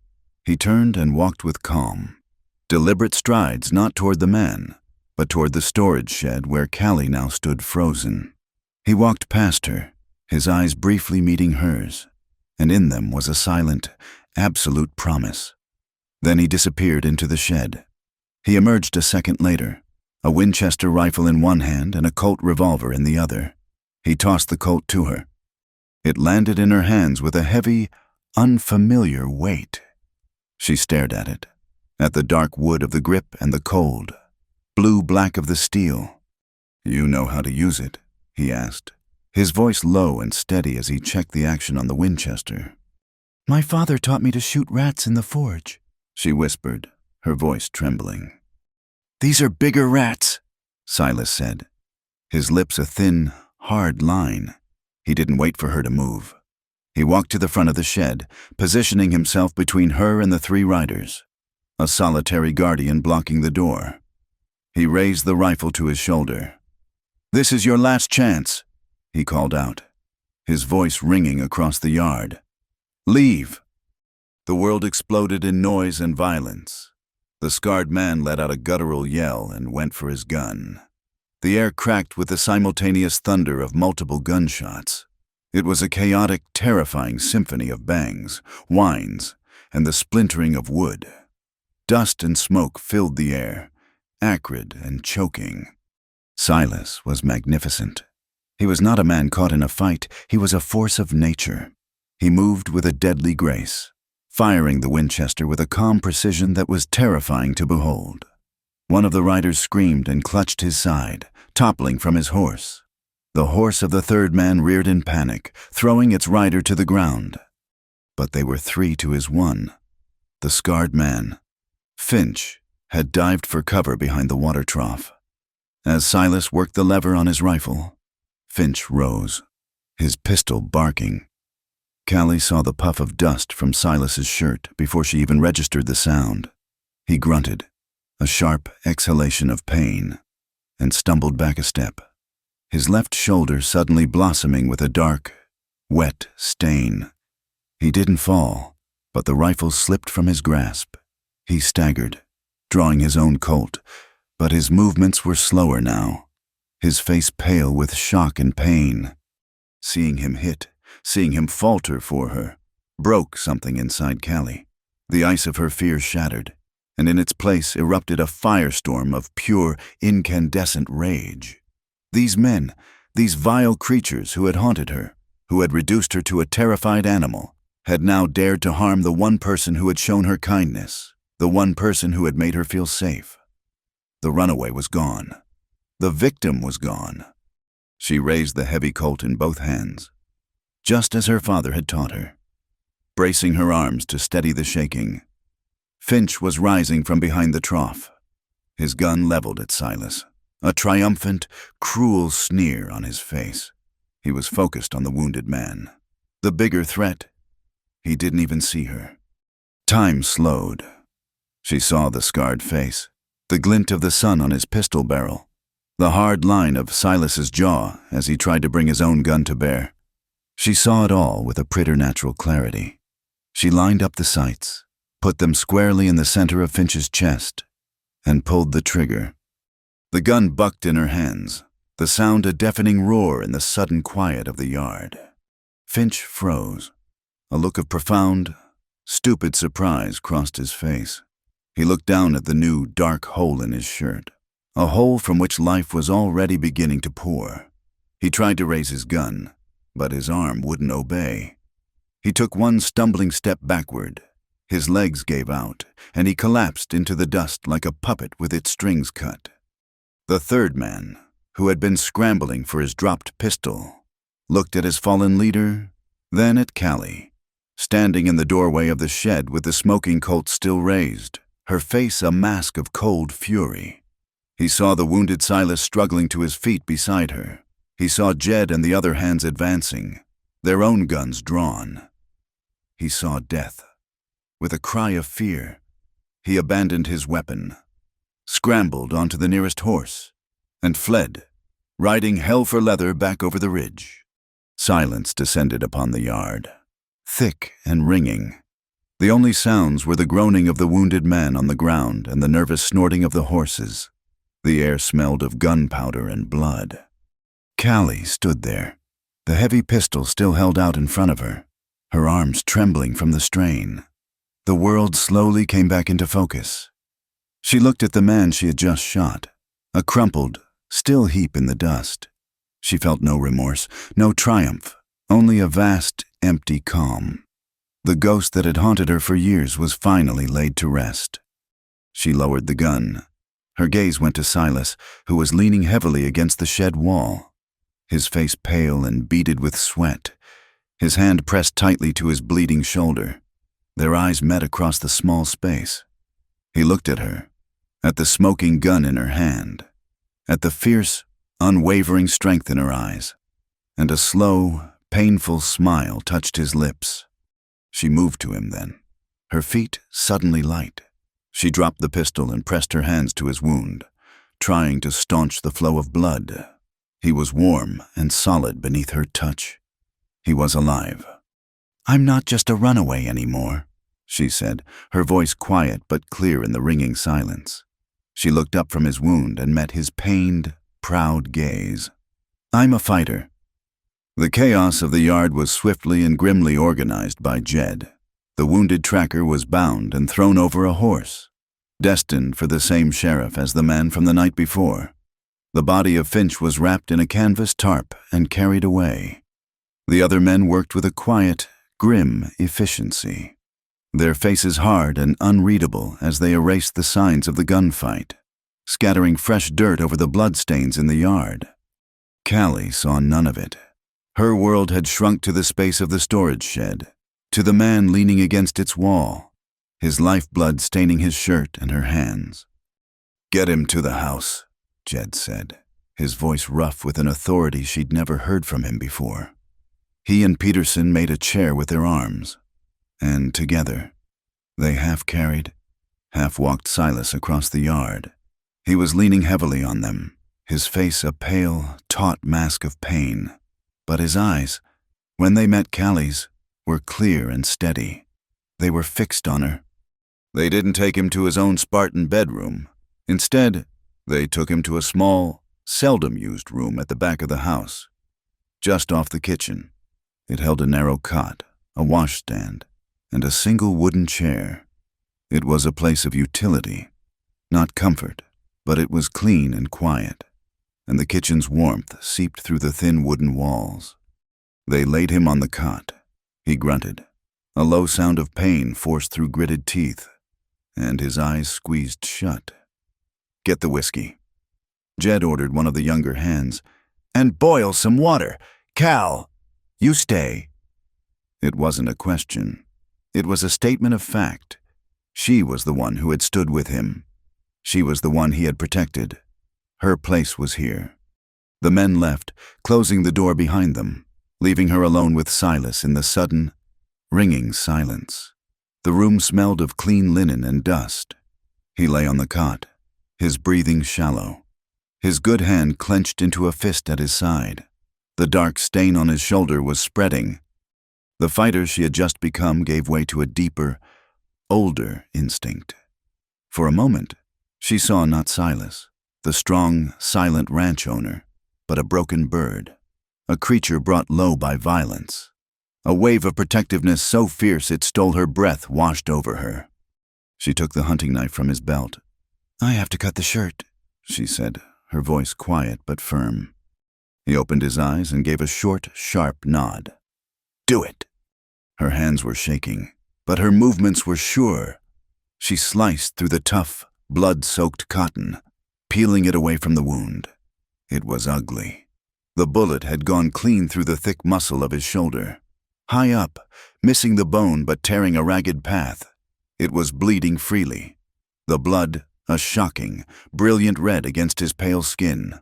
He turned and walked with calm, deliberate strides not toward the man, but toward the storage shed where Callie now stood frozen. He walked past her, his eyes briefly meeting hers, and in them was a silent, absolute promise. Then he disappeared into the shed. He emerged a second later, a Winchester rifle in one hand and a Colt revolver in the other. He tossed the Colt to her. It landed in her hands with a heavy, unfamiliar weight. She stared at it, at the dark wood of the grip and the cold, blue-black of the steel. "You know how to use it?" he asked, his voice low and steady as he checked the action on the Winchester. "My father taught me to shoot rats in the forge," she whispered, her voice trembling. "These are bigger rats," Silas said, his lips a thin, hard line. He didn't wait for her to move. He walked to the front of the shed, positioning himself between her and the three riders, a solitary guardian blocking the door. He raised the rifle to his shoulder. "This is your last chance," he called out, his voice ringing across the yard. "Leave." The world exploded in noise and violence. The scarred man let out a guttural yell and went for his gun. The air cracked with the simultaneous thunder of multiple gunshots. It was a chaotic, terrifying symphony of bangs, whines, and the splintering of wood. Dust and smoke filled the air, acrid and choking. Silas was magnificent. He was not a man caught in a fight, he was a force of nature. He moved with a deadly grace, firing the Winchester with a calm precision that was terrifying to behold. One of the riders screamed and clutched his side, toppling from his horse. The horse of the third man reared in panic, throwing its rider to the ground. But they were 3 to his 1. The scarred man, Finch, had dived for cover behind the water trough. As Silas worked the lever on his rifle, Finch rose, his pistol barking. Callie saw the puff of dust from Silas's shirt before she even registered the sound. He grunted, a sharp exhalation of pain, and stumbled back a step, his left shoulder suddenly blossoming with a dark, wet stain. He didn't fall, but the rifle slipped from his grasp. He staggered, drawing his own Colt, but his movements were slower now, his face pale with shock and pain. Seeing him hit, seeing him falter for her, broke something inside Callie. The ice of her fear shattered, and in its place erupted a firestorm of pure, incandescent rage. These men, these vile creatures who had haunted her, who had reduced her to a terrified animal, had now dared to harm the one person who had shown her kindness, the one person who had made her feel safe. The runaway was gone. The victim was gone. She raised the heavy Colt in both hands, just as her father had taught her, bracing her arms to steady the shaking. Finch was rising from behind the trough, his gun leveled at Silas, a triumphant, cruel sneer on his face. He was focused on the wounded man. The bigger threat. He didn't even see her. Time slowed. She saw the scarred face, the glint of the sun on his pistol barrel, the hard line of Silas's jaw as he tried to bring his own gun to bear. She saw it all with a preternatural clarity. She lined up the sights, put them squarely in the center of Finch's chest, and pulled the trigger. The gun bucked in her hands, the sound a deafening roar in the sudden quiet of the yard. Finch froze. A look of profound, stupid surprise crossed his face. He looked down at the new, dark hole in his shirt, a hole from which life was already beginning to pour. He tried to raise his gun, but his arm wouldn't obey. He took one stumbling step backward. His legs gave out, and he collapsed into the dust like a puppet with its strings cut. The third man, who had been scrambling for his dropped pistol, looked at his fallen leader, then at Callie, standing in the doorway of the shed with the smoking Colt still raised, her face a mask of cold fury. He saw the wounded Silas struggling to his feet beside her. He saw Jed and the other hands advancing, their own guns drawn. He saw death. With a cry of fear, he abandoned his weapon, scrambled onto the nearest horse, and fled, riding hell for leather back over the ridge. Silence descended upon the yard, thick and ringing. The only sounds were the groaning of the wounded man on the ground and the nervous snorting of the horses. The air smelled of gunpowder and blood. Callie stood there, the heavy pistol still held out in front of her, her arms trembling from the strain. The world slowly came back into focus. She looked at the man she had just shot, a crumpled, still heap in the dust. She felt no remorse, no triumph, only a vast, empty calm. The ghost that had haunted her for years was finally laid to rest. She lowered the gun. Her gaze went to Silas, who was leaning heavily against the shed wall, his face pale and beaded with sweat, his hand pressed tightly to his bleeding shoulder. Their eyes met across the small space. He looked at her, at the smoking gun in her hand, at the fierce, unwavering strength in her eyes, and a slow, painful smile touched his lips. She moved to him then, her feet suddenly light. She dropped the pistol and pressed her hands to his wound, trying to staunch the flow of blood. He was warm and solid beneath her touch. He was alive. "I'm not just a runaway anymore," she said, her voice quiet but clear in the ringing silence. She looked up from his wound and met his pained, proud gaze. "I'm a fighter." The chaos of the yard was swiftly and grimly organized by Jed. The wounded tracker was bound and thrown over a horse, destined for the same sheriff as the man from the night before. The body of Finch was wrapped in a canvas tarp and carried away. The other men worked with a quiet, grim efficiency, their faces hard and unreadable as they erased the signs of the gunfight, scattering fresh dirt over the bloodstains in the yard. Callie saw none of it. Her world had shrunk to the space of the storage shed, to the man leaning against its wall, his lifeblood staining his shirt and her hands. "Get him to the house," Jed said, his voice rough with an authority she'd never heard from him before. He and Peterson made a chair with their arms, and together, they half carried, half walked Silas across the yard. He was leaning heavily on them, his face a pale, taut mask of pain, but his eyes, when they met Callie's, were clear and steady. They were fixed on her, They didn't take him to his own Spartan bedroom. Instead, they took him to a small, seldom-used room at the back of the house, just off the kitchen. It held a narrow cot, a washstand, and a single wooden chair. It was a place of utility, not comfort, but it was clean and quiet, and the kitchen's warmth seeped through the thin wooden walls. They laid him on the cot. He grunted. A low sound of pain forced through gritted teeth, and his eyes squeezed shut. "Get the whiskey." Jed ordered one of the younger hands. "And boil some water. Cal, you stay." It wasn't a question. It was a statement of fact. She was the one who had stood with him. She was the one he had protected. Her place was here. The men left, closing the door behind them, leaving her alone with Silas in the sudden, ringing silence. The room smelled of clean linen and dust. He lay on the cot, his breathing shallow, his good hand clenched into a fist at his side. The dark stain on his shoulder was spreading. The fighter she had just become gave way to a deeper, older instinct. For a moment, she saw not Silas, the strong, silent ranch owner, but a broken bird, a creature brought low by violence. A wave of protectiveness so fierce it stole her breath washed over her. She took the hunting knife from his belt. "I have to cut the shirt," she said, her voice quiet but firm. He opened his eyes and gave a short, sharp nod. "Do it." Her hands were shaking, but her movements were sure. She sliced through the tough, blood-soaked cotton, peeling it away from the wound. It was ugly. The bullet had gone clean through the thick muscle of his shoulder. High up, missing the bone but tearing a ragged path, it was bleeding freely. The blood, a shocking, brilliant red against his pale skin.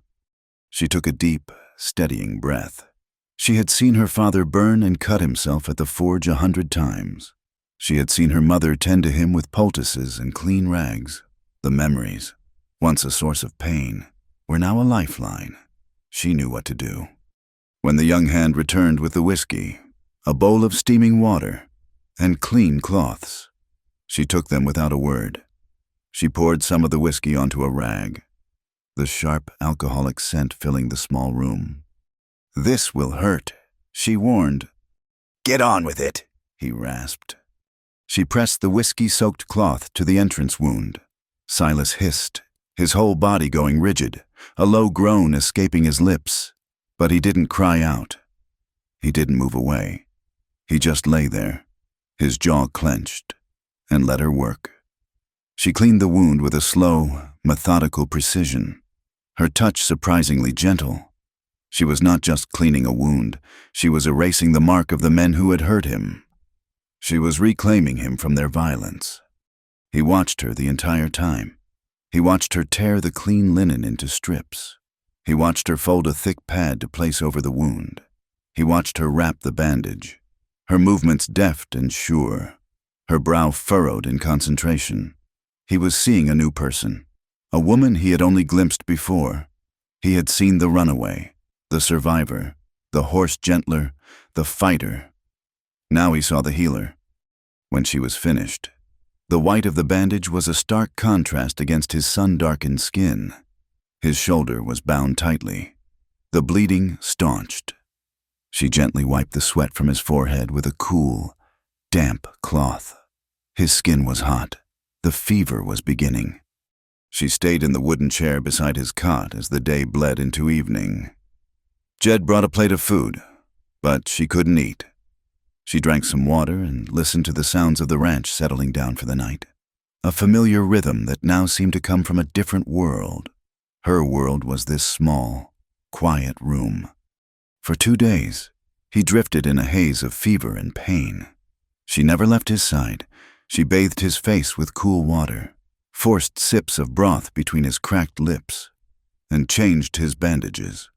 She took a deep, steadying breath. She had seen her father burn and cut himself at the forge 100 times. She had seen her mother tend to him with poultices and clean rags. The memories, once a source of pain, were now a lifeline. She knew what to do. When the young hand returned with the whiskey, a bowl of steaming water, and clean cloths, she took them without a word. She poured some of the whiskey onto a rag, the sharp alcoholic scent filling the small room. "This will hurt," she warned. "Get on with it," he rasped. She pressed the whiskey-soaked cloth to the entrance wound. Silas hissed, his whole body going rigid, a low groan escaping his lips. But he didn't cry out. He didn't move away. He just lay there, his jaw clenched, and let her work. She cleaned the wound with a slow, methodical precision, her touch surprisingly gentle. She was not just cleaning a wound, she was erasing the mark of the men who had hurt him. She was reclaiming him from their violence. He watched her the entire time. He watched her tear the clean linen into strips. He watched her fold a thick pad to place over the wound. He watched her wrap the bandage, her movements deft and sure, her brow furrowed in concentration. He was seeing a new person, a woman he had only glimpsed before. He had seen the runaway, the survivor, the horse gentler, the fighter. Now he saw the healer. When she was finished, the white of the bandage was a stark contrast against his sun-darkened skin. His shoulder was bound tightly, the bleeding staunched. She gently wiped the sweat from his forehead with a cool, damp cloth. His skin was hot. The fever was beginning. She stayed in the wooden chair beside his cot as the day bled into evening. Jed brought a plate of food, but she couldn't eat. She drank some water and listened to the sounds of the ranch settling down for the night, a familiar rhythm that now seemed to come from a different world. Her world was this small, quiet room. For 2 days, he drifted in a haze of fever and pain. She never left his side. She bathed his face with cool water, forced sips of broth between his cracked lips, and changed his bandages.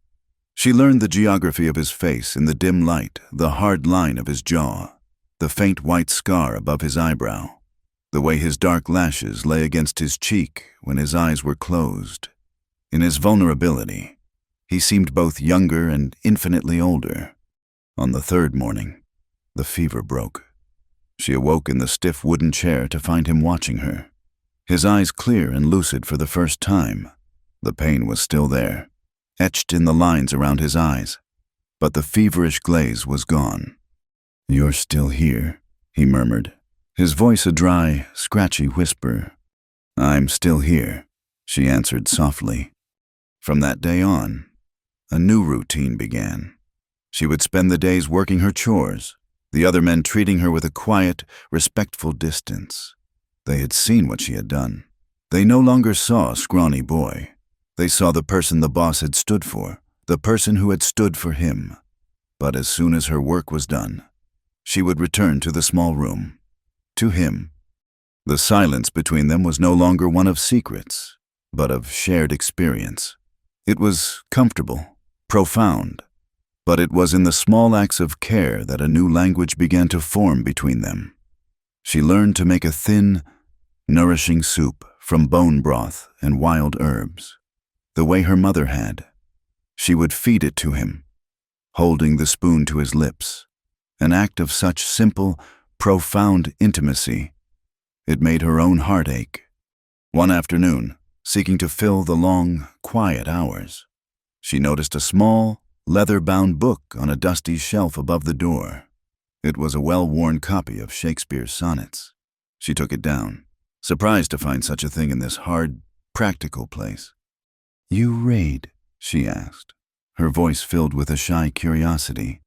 She learned the geography of his face in the dim light, the hard line of his jaw, the faint white scar above his eyebrow, the way his dark lashes lay against his cheek when his eyes were closed. In his vulnerability, he seemed both younger and infinitely older. On the 3rd morning, the fever broke. She awoke in the stiff wooden chair to find him watching her. His eyes clear and lucid for the first time. The pain was still there, etched in the lines around his eyes, but the feverish glaze was gone. "You're still here," he murmured, his voice a dry, scratchy whisper. "I'm still here," she answered softly. From that day on, a new routine began. She would spend the days working her chores, the other men treating her with a quiet, respectful distance. They had seen what she had done. They no longer saw a scrawny boy. They saw the person the boss had stood for, the person who had stood for him. But as soon as her work was done, she would return to the small room, to him. The silence between them was no longer one of secrets, but of shared experience. It was comfortable, profound, but it was in the small acts of care that a new language began to form between them. She learned to make a thin, nourishing soup from bone broth and wild herbs, the way her mother had. She would feed it to him, holding the spoon to his lips, an act of such simple, profound intimacy. It made her own heart ache. One afternoon, seeking to fill the long, quiet hours, she noticed a small, leather-bound book on a dusty shelf above the door. It was a well-worn copy of Shakespeare's sonnets. She took it down, surprised to find such a thing in this hard, practical place. "You read?" she asked, her voice filled with a shy curiosity.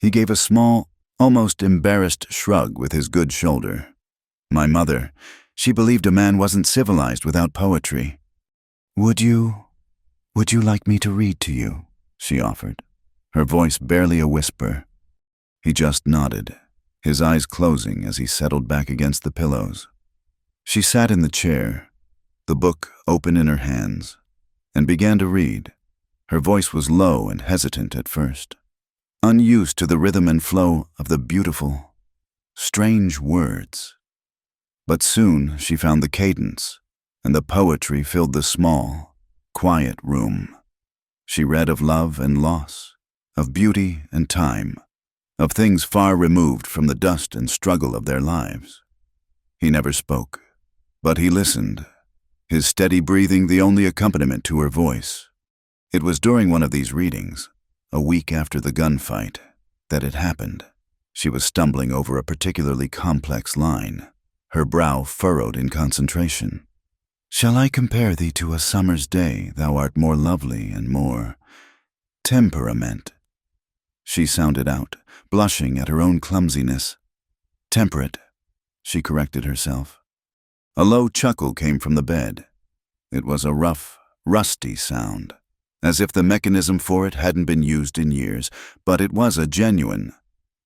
He gave a small, almost embarrassed shrug with his good shoulder. "My mother, she believed a man wasn't civilized without poetry." Would you like me to read to you?" she offered, her voice barely a whisper. He just nodded, his eyes closing as he settled back against the pillows. She sat in the chair, the book open in her hands, and began to read. Her voice was low and hesitant at first, unused to the rhythm and flow of the beautiful, strange words. But soon she found the cadence, and the poetry filled the small, quiet room. She read of love and loss, of beauty and time, of things far removed from the dust and struggle of their lives. He never spoke, but he listened, his steady breathing the only accompaniment to her voice. It was during one of these readings, a week after the gunfight, that it happened. She was stumbling over a particularly complex line, her brow furrowed in concentration. "Shall I compare thee to a summer's day? Thou art more lovely and more temperament." She sounded out, blushing at her own clumsiness. "Temperate," she corrected herself. A low chuckle came from the bed. It was a rough, rusty sound, as if the mechanism for it hadn't been used in years, but it was a genuine,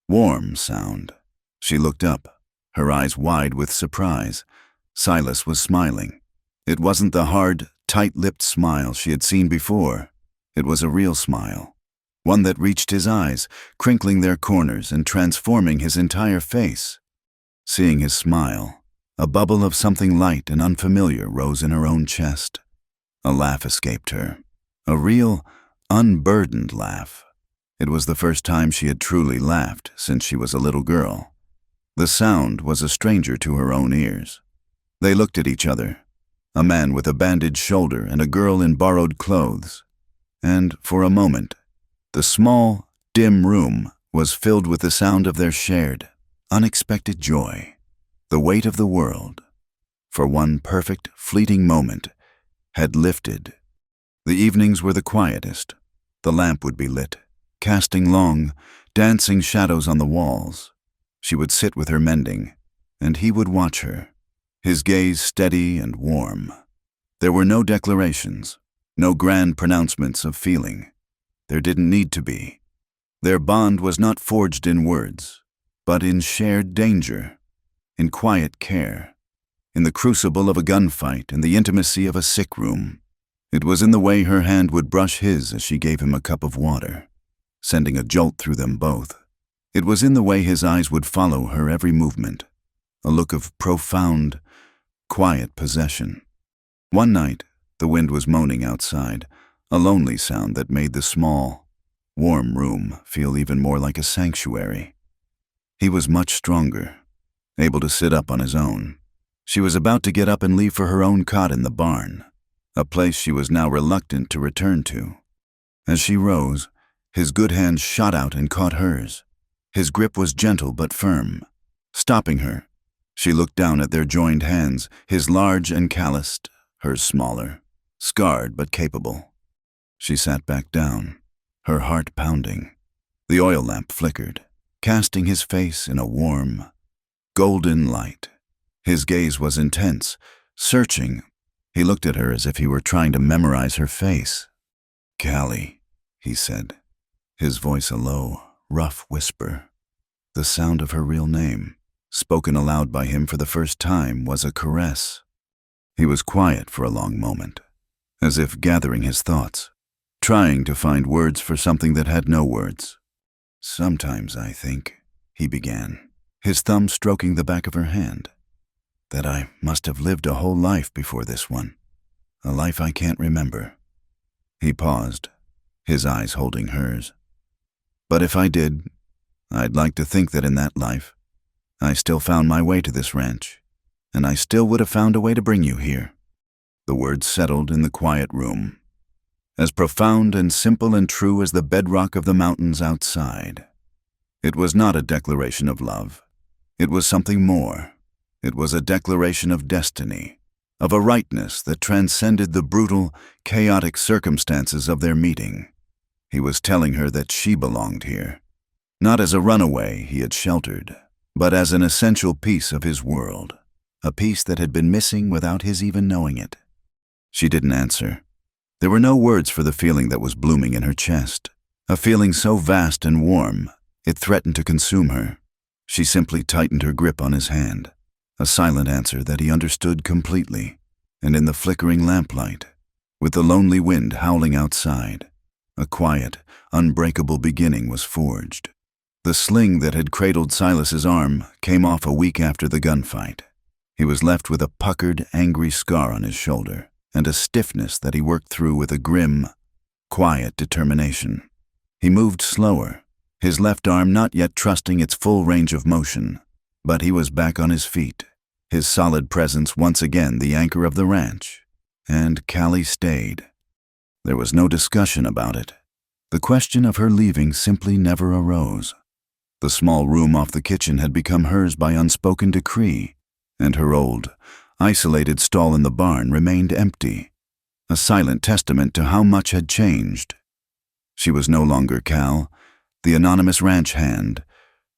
warm sound. She looked up, her eyes wide with surprise. Silas was smiling. It wasn't the hard, tight-lipped smile she had seen before. It was a real smile, one that reached his eyes, crinkling their corners and transforming his entire face. Seeing his smile, a bubble of something light and unfamiliar rose in her own chest. A laugh escaped her, a real, unburdened laugh. It was the first time she had truly laughed since she was a little girl. The sound was a stranger to her own ears. They looked at each other, a man with a bandaged shoulder and a girl in borrowed clothes. And, for a moment, the small, dim room was filled with the sound of their shared, unexpected joy. The weight of the world, for one perfect, fleeting moment, had lifted. The evenings were the quietest. The lamp would be lit, casting long, dancing shadows on the walls. She would sit with her mending, and he would watch her, his gaze steady and warm. There were no declarations, no grand pronouncements of feeling. There didn't need to be. Their bond was not forged in words, but in shared danger, in quiet care, in the crucible of a gunfight and the intimacy of a sick room. It was in the way her hand would brush his as she gave him a cup of water, sending a jolt through them both. It was in the way his eyes would follow her every movement, a look of profound, quiet possession. One night, the wind was moaning outside, a lonely sound that made the small, warm room feel even more like a sanctuary. He was much stronger, able to sit up on his own. She was about to get up and leave for her own cot in the barn, a place she was now reluctant to return to. As she rose, his good hand shot out and caught hers. His grip was gentle but firm. Stopping her, she looked down at their joined hands, his large and calloused, hers smaller, scarred but capable. She sat back down, her heart pounding. The oil lamp flickered, casting his face in a warm, golden light. His gaze was intense, searching. He looked at her as if he were trying to memorize her face. "Callie," he said, his voice a low, rough whisper. The sound of her real name, spoken aloud by him for the first time, was a caress. He was quiet for a long moment, as if gathering his thoughts, trying to find words for something that had no words. "Sometimes I think," he began, his thumb stroking the back of her hand, "that I must have lived a whole life before this one, a life I can't remember." He paused, his eyes holding hers. "But if I did, I'd like to think that in that life, I still found my way to this ranch, and I still would have found a way to bring you here." The words settled in the quiet room, as profound and simple and true as the bedrock of the mountains outside. It was not a declaration of love. It was something more. It was a declaration of destiny, of a rightness that transcended the brutal, chaotic circumstances of their meeting. He was telling her that she belonged here, not as a runaway he had sheltered, but as an essential piece of his world, a piece that had been missing without his even knowing it. She didn't answer. There were no words for the feeling that was blooming in her chest, a feeling so vast and warm, it threatened to consume her. She simply tightened her grip on his hand, a silent answer that he understood completely. And in the flickering lamplight, with the lonely wind howling outside, a quiet, unbreakable beginning was forged. The sling that had cradled Silas's arm came off a week after the gunfight. He was left with a puckered, angry scar on his shoulder, and a stiffness that he worked through with a grim, quiet determination. He moved slower, his left arm not yet trusting its full range of motion, but he was back on his feet, his solid presence once again the anchor of the ranch. And Callie stayed. There was no discussion about it. The question of her leaving simply never arose. The small room off the kitchen had become hers by unspoken decree, and her old, isolated stall in the barn remained empty, a silent testament to how much had changed. She was no longer Cal, the anonymous ranch hand.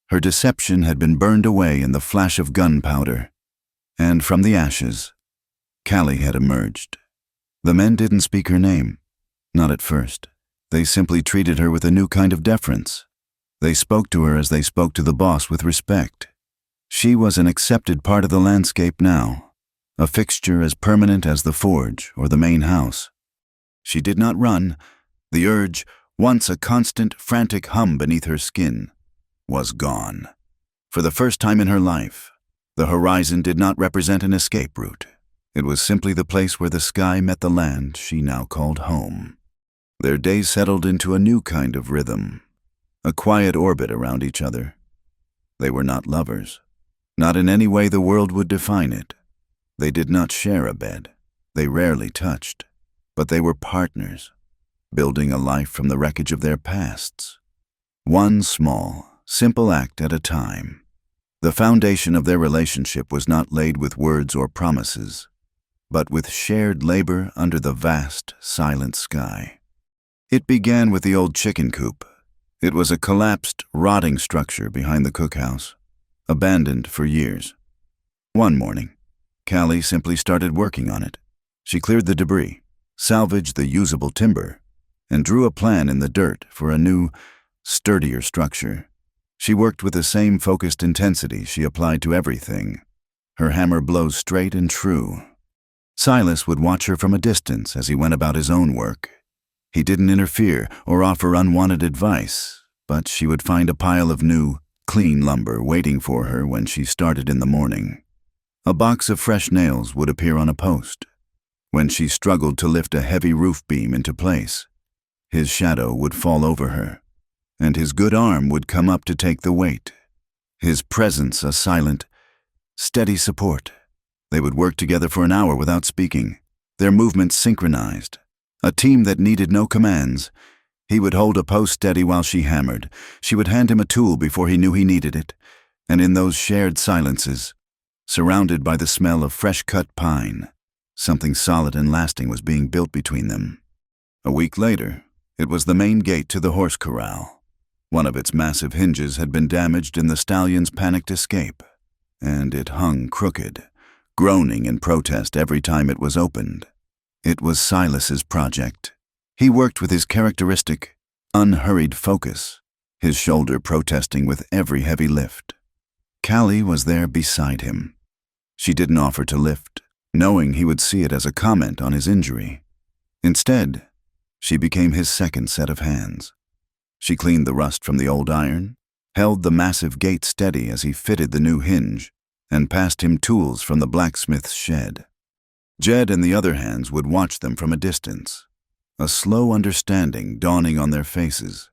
Her deception had been burned away in the flash of gunpowder, and from the ashes, Callie had emerged. The men didn't speak her name, not at first. They simply treated her with a new kind of deference. They spoke to her as they spoke to the boss, with respect. She was an accepted part of the landscape now, a fixture as permanent as the forge or the main house. She did not run. The urge, once a constant, frantic hum beneath her skin, was gone. For the first time in her life, the horizon did not represent an escape route. It was simply the place where the sky met the land she now called home. Their days settled into a new kind of rhythm, a quiet orbit around each other. They were not lovers, not in any way the world would define it. They did not share a bed. They rarely touched, but they were partners, building a life from the wreckage of their pasts. One small, simple act at a time. The foundation of their relationship was not laid with words or promises, but with shared labor under the vast, silent sky. It began with the old chicken coop. It was a collapsed, rotting structure behind the cookhouse, abandoned for years. One morning, Callie simply started working on it. She cleared the debris, salvaged the usable timber, and drew a plan in the dirt for a new, sturdier structure. She worked with the same focused intensity she applied to everything, her hammer blows straight and true. Silas would watch her from a distance as he went about his own work. He didn't interfere or offer unwanted advice, but she would find a pile of new, clean lumber waiting for her when she started in the morning. A box of fresh nails would appear on a post. When she struggled to lift a heavy roof beam into place, his shadow would fall over her, and his good arm would come up to take the weight. His presence a silent, steady support. They would work together for an hour without speaking, their movements synchronized. A team that needed no commands. He would hold a post steady while she hammered. She would hand him a tool before he knew he needed it. And in those shared silences, surrounded by the smell of fresh-cut pine, something solid and lasting was being built between them. A week later, it was the main gate to the horse corral. One of its massive hinges had been damaged in the stallion's panicked escape, and it hung crooked, groaning in protest every time it was opened. It was Silas's project. He worked with his characteristic, unhurried focus, his shoulder protesting with every heavy lift. Callie was there beside him. She didn't offer to lift, knowing he would see it as a comment on his injury. Instead, she became his second set of hands. She cleaned the rust from the old iron, held the massive gate steady as he fitted the new hinge, and passed him tools from the blacksmith's shed. Jed and the other hands would watch them from a distance, a slow understanding dawning on their faces.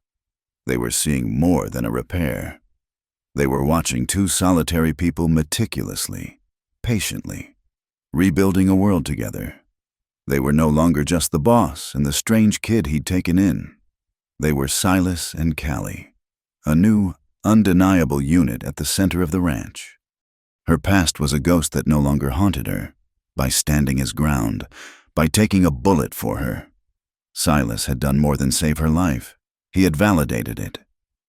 They were seeing more than a repair. They were watching two solitary people meticulously, patiently, rebuilding a world together. They were no longer just the boss and the strange kid he'd taken in. They were Silas and Callie, a new, undeniable unit at the center of the ranch. Her past was a ghost that no longer haunted her, by standing his ground, by taking a bullet for her. Silas had done more than save her life. He had validated it.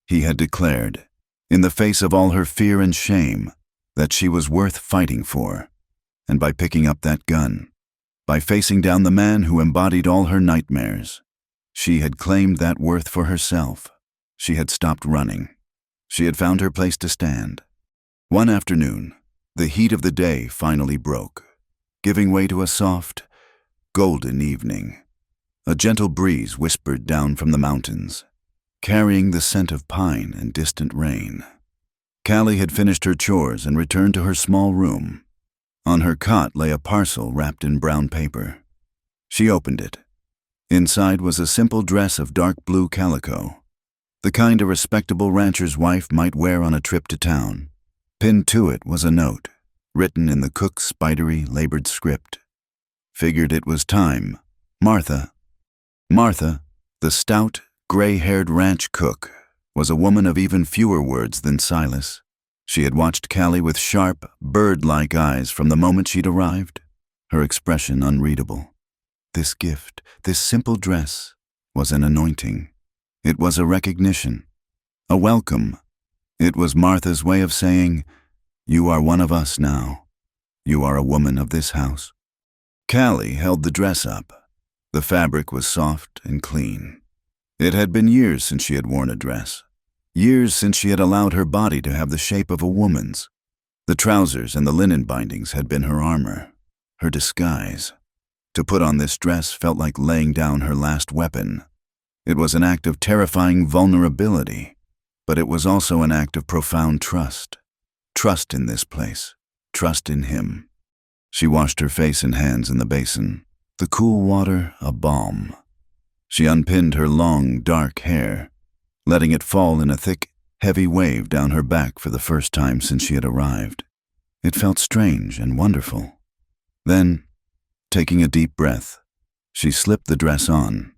He had declared, in the face of all her fear and shame, that she was worth fighting for. And by picking up that gun, by facing down the man who embodied all her nightmares, she had claimed that worth for herself. She had stopped running. She had found her place to stand. One afternoon, the heat of the day finally broke, giving way to a soft, golden evening. A gentle breeze whispered down from the mountains, carrying the scent of pine and distant rain. Callie had finished her chores and returned to her small room. On her cot lay a parcel wrapped in brown paper. She opened it. Inside was a simple dress of dark blue calico, the kind a respectable rancher's wife might wear on a trip to town. Pinned to it was a note, written in the cook's spidery, labored script. Figured it was time. Martha. Martha, the stout, gray-haired ranch cook, was a woman of even fewer words than Silas. She had watched Callie with sharp, bird-like eyes from the moment she'd arrived, her expression unreadable. This gift, this simple dress, was an anointing. It was a recognition, a welcome. It was Martha's way of saying, "You are one of us now. You are a woman of this house." Callie held the dress up. The fabric was soft and clean. It had been years since she had worn a dress. Years since she had allowed her body to have the shape of a woman's. The trousers and the linen bindings had been her armor, her disguise. To put on this dress felt like laying down her last weapon. It was an act of terrifying vulnerability, but it was also an act of profound trust. Trust in this place, trust in him. She washed her face and hands in the basin, the cool water a balm. She unpinned her long, dark hair, letting it fall in a thick, heavy wave down her back for the first time since she had arrived. It felt strange and wonderful. Then, taking a deep breath, she slipped the dress on.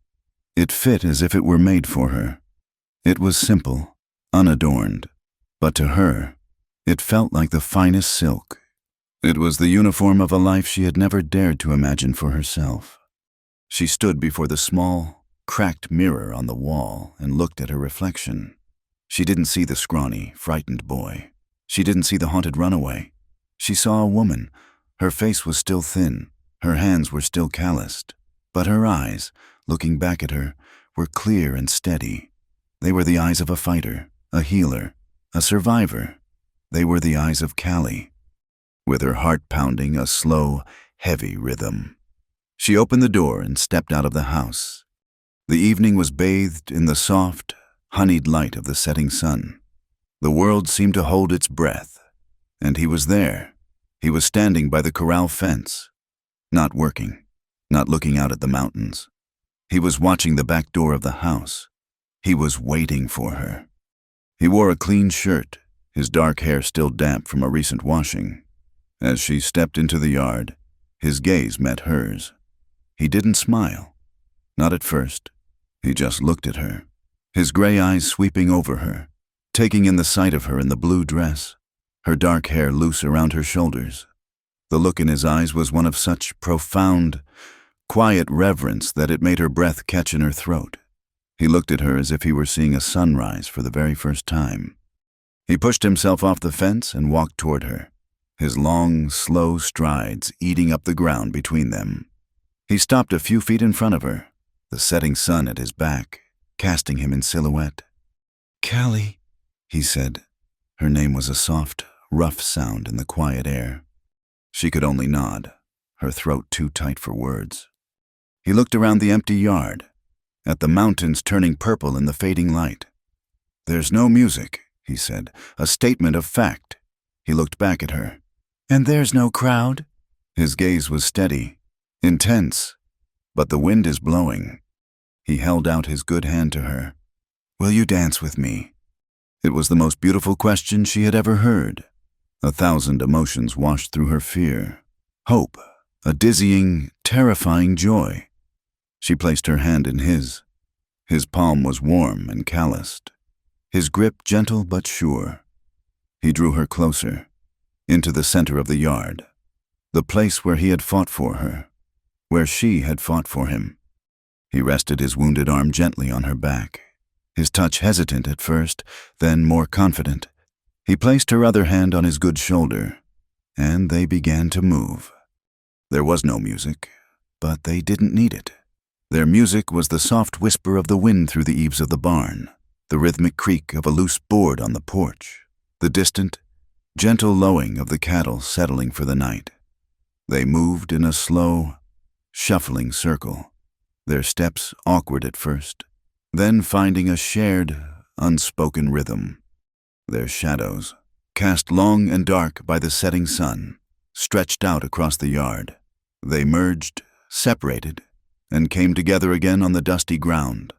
It fit as if it were made for her. It was simple, unadorned, but to her, it felt like the finest silk. It was the uniform of a life she had never dared to imagine for herself. She stood before the small, cracked mirror on the wall and looked at her reflection. She didn't see the scrawny, frightened boy. She didn't see the haunted runaway. She saw a woman. Her face was still thin. Her hands were still calloused. But her eyes, looking back at her, were clear and steady. They were the eyes of a fighter, a healer, a survivor. They were the eyes of Callie, with her heart pounding a slow, heavy rhythm. She opened the door and stepped out of the house. The evening was bathed in the soft, honeyed light of the setting sun. The world seemed to hold its breath, and he was there. He was standing by the corral fence, not working, not looking out at the mountains. He was watching the back door of the house. He was waiting for her. He wore a clean shirt, his dark hair still damp from a recent washing. As she stepped into the yard, his gaze met hers. He didn't smile. Not at first. He just looked at her, his gray eyes sweeping over her, taking in the sight of her in the blue dress, her dark hair loose around her shoulders. The look in his eyes was one of such profound, quiet reverence that it made her breath catch in her throat. He looked at her as if he were seeing a sunrise for the very first time. He pushed himself off the fence and walked toward her, his long, slow strides eating up the ground between them. He stopped a few feet in front of her, the setting sun at his back, casting him in silhouette. "Callie," he said. Her name was a soft, rough sound in the quiet air. She could only nod, her throat too tight for words. He looked around the empty yard, at the mountains turning purple in the fading light. "There's no music," he said, a statement of fact. He looked back at her. "And there's no crowd?" His gaze was steady, intense, but the wind is blowing. He held out his good hand to her. "Will you dance with me?" It was the most beautiful question she had ever heard. 1,000 emotions washed through her: fear, hope, a dizzying, terrifying joy. She placed her hand in his. His palm was warm and calloused, his grip gentle but sure. He drew her closer, into the center of the yard, the place where he had fought for her, where she had fought for him. He rested his wounded arm gently on her back, his touch hesitant at first, then more confident. He placed her other hand on his good shoulder, and they began to move. There was no music, but they didn't need it. Their music was the soft whisper of the wind through the eaves of the barn, the rhythmic creak of a loose board on the porch, the distant, gentle lowing of the cattle settling for the night. They moved in a slow, shuffling circle, their steps awkward at first, then finding a shared, unspoken rhythm. Their shadows, cast long and dark by the setting sun, stretched out across the yard. They merged, separated, and came together again on the dusty ground,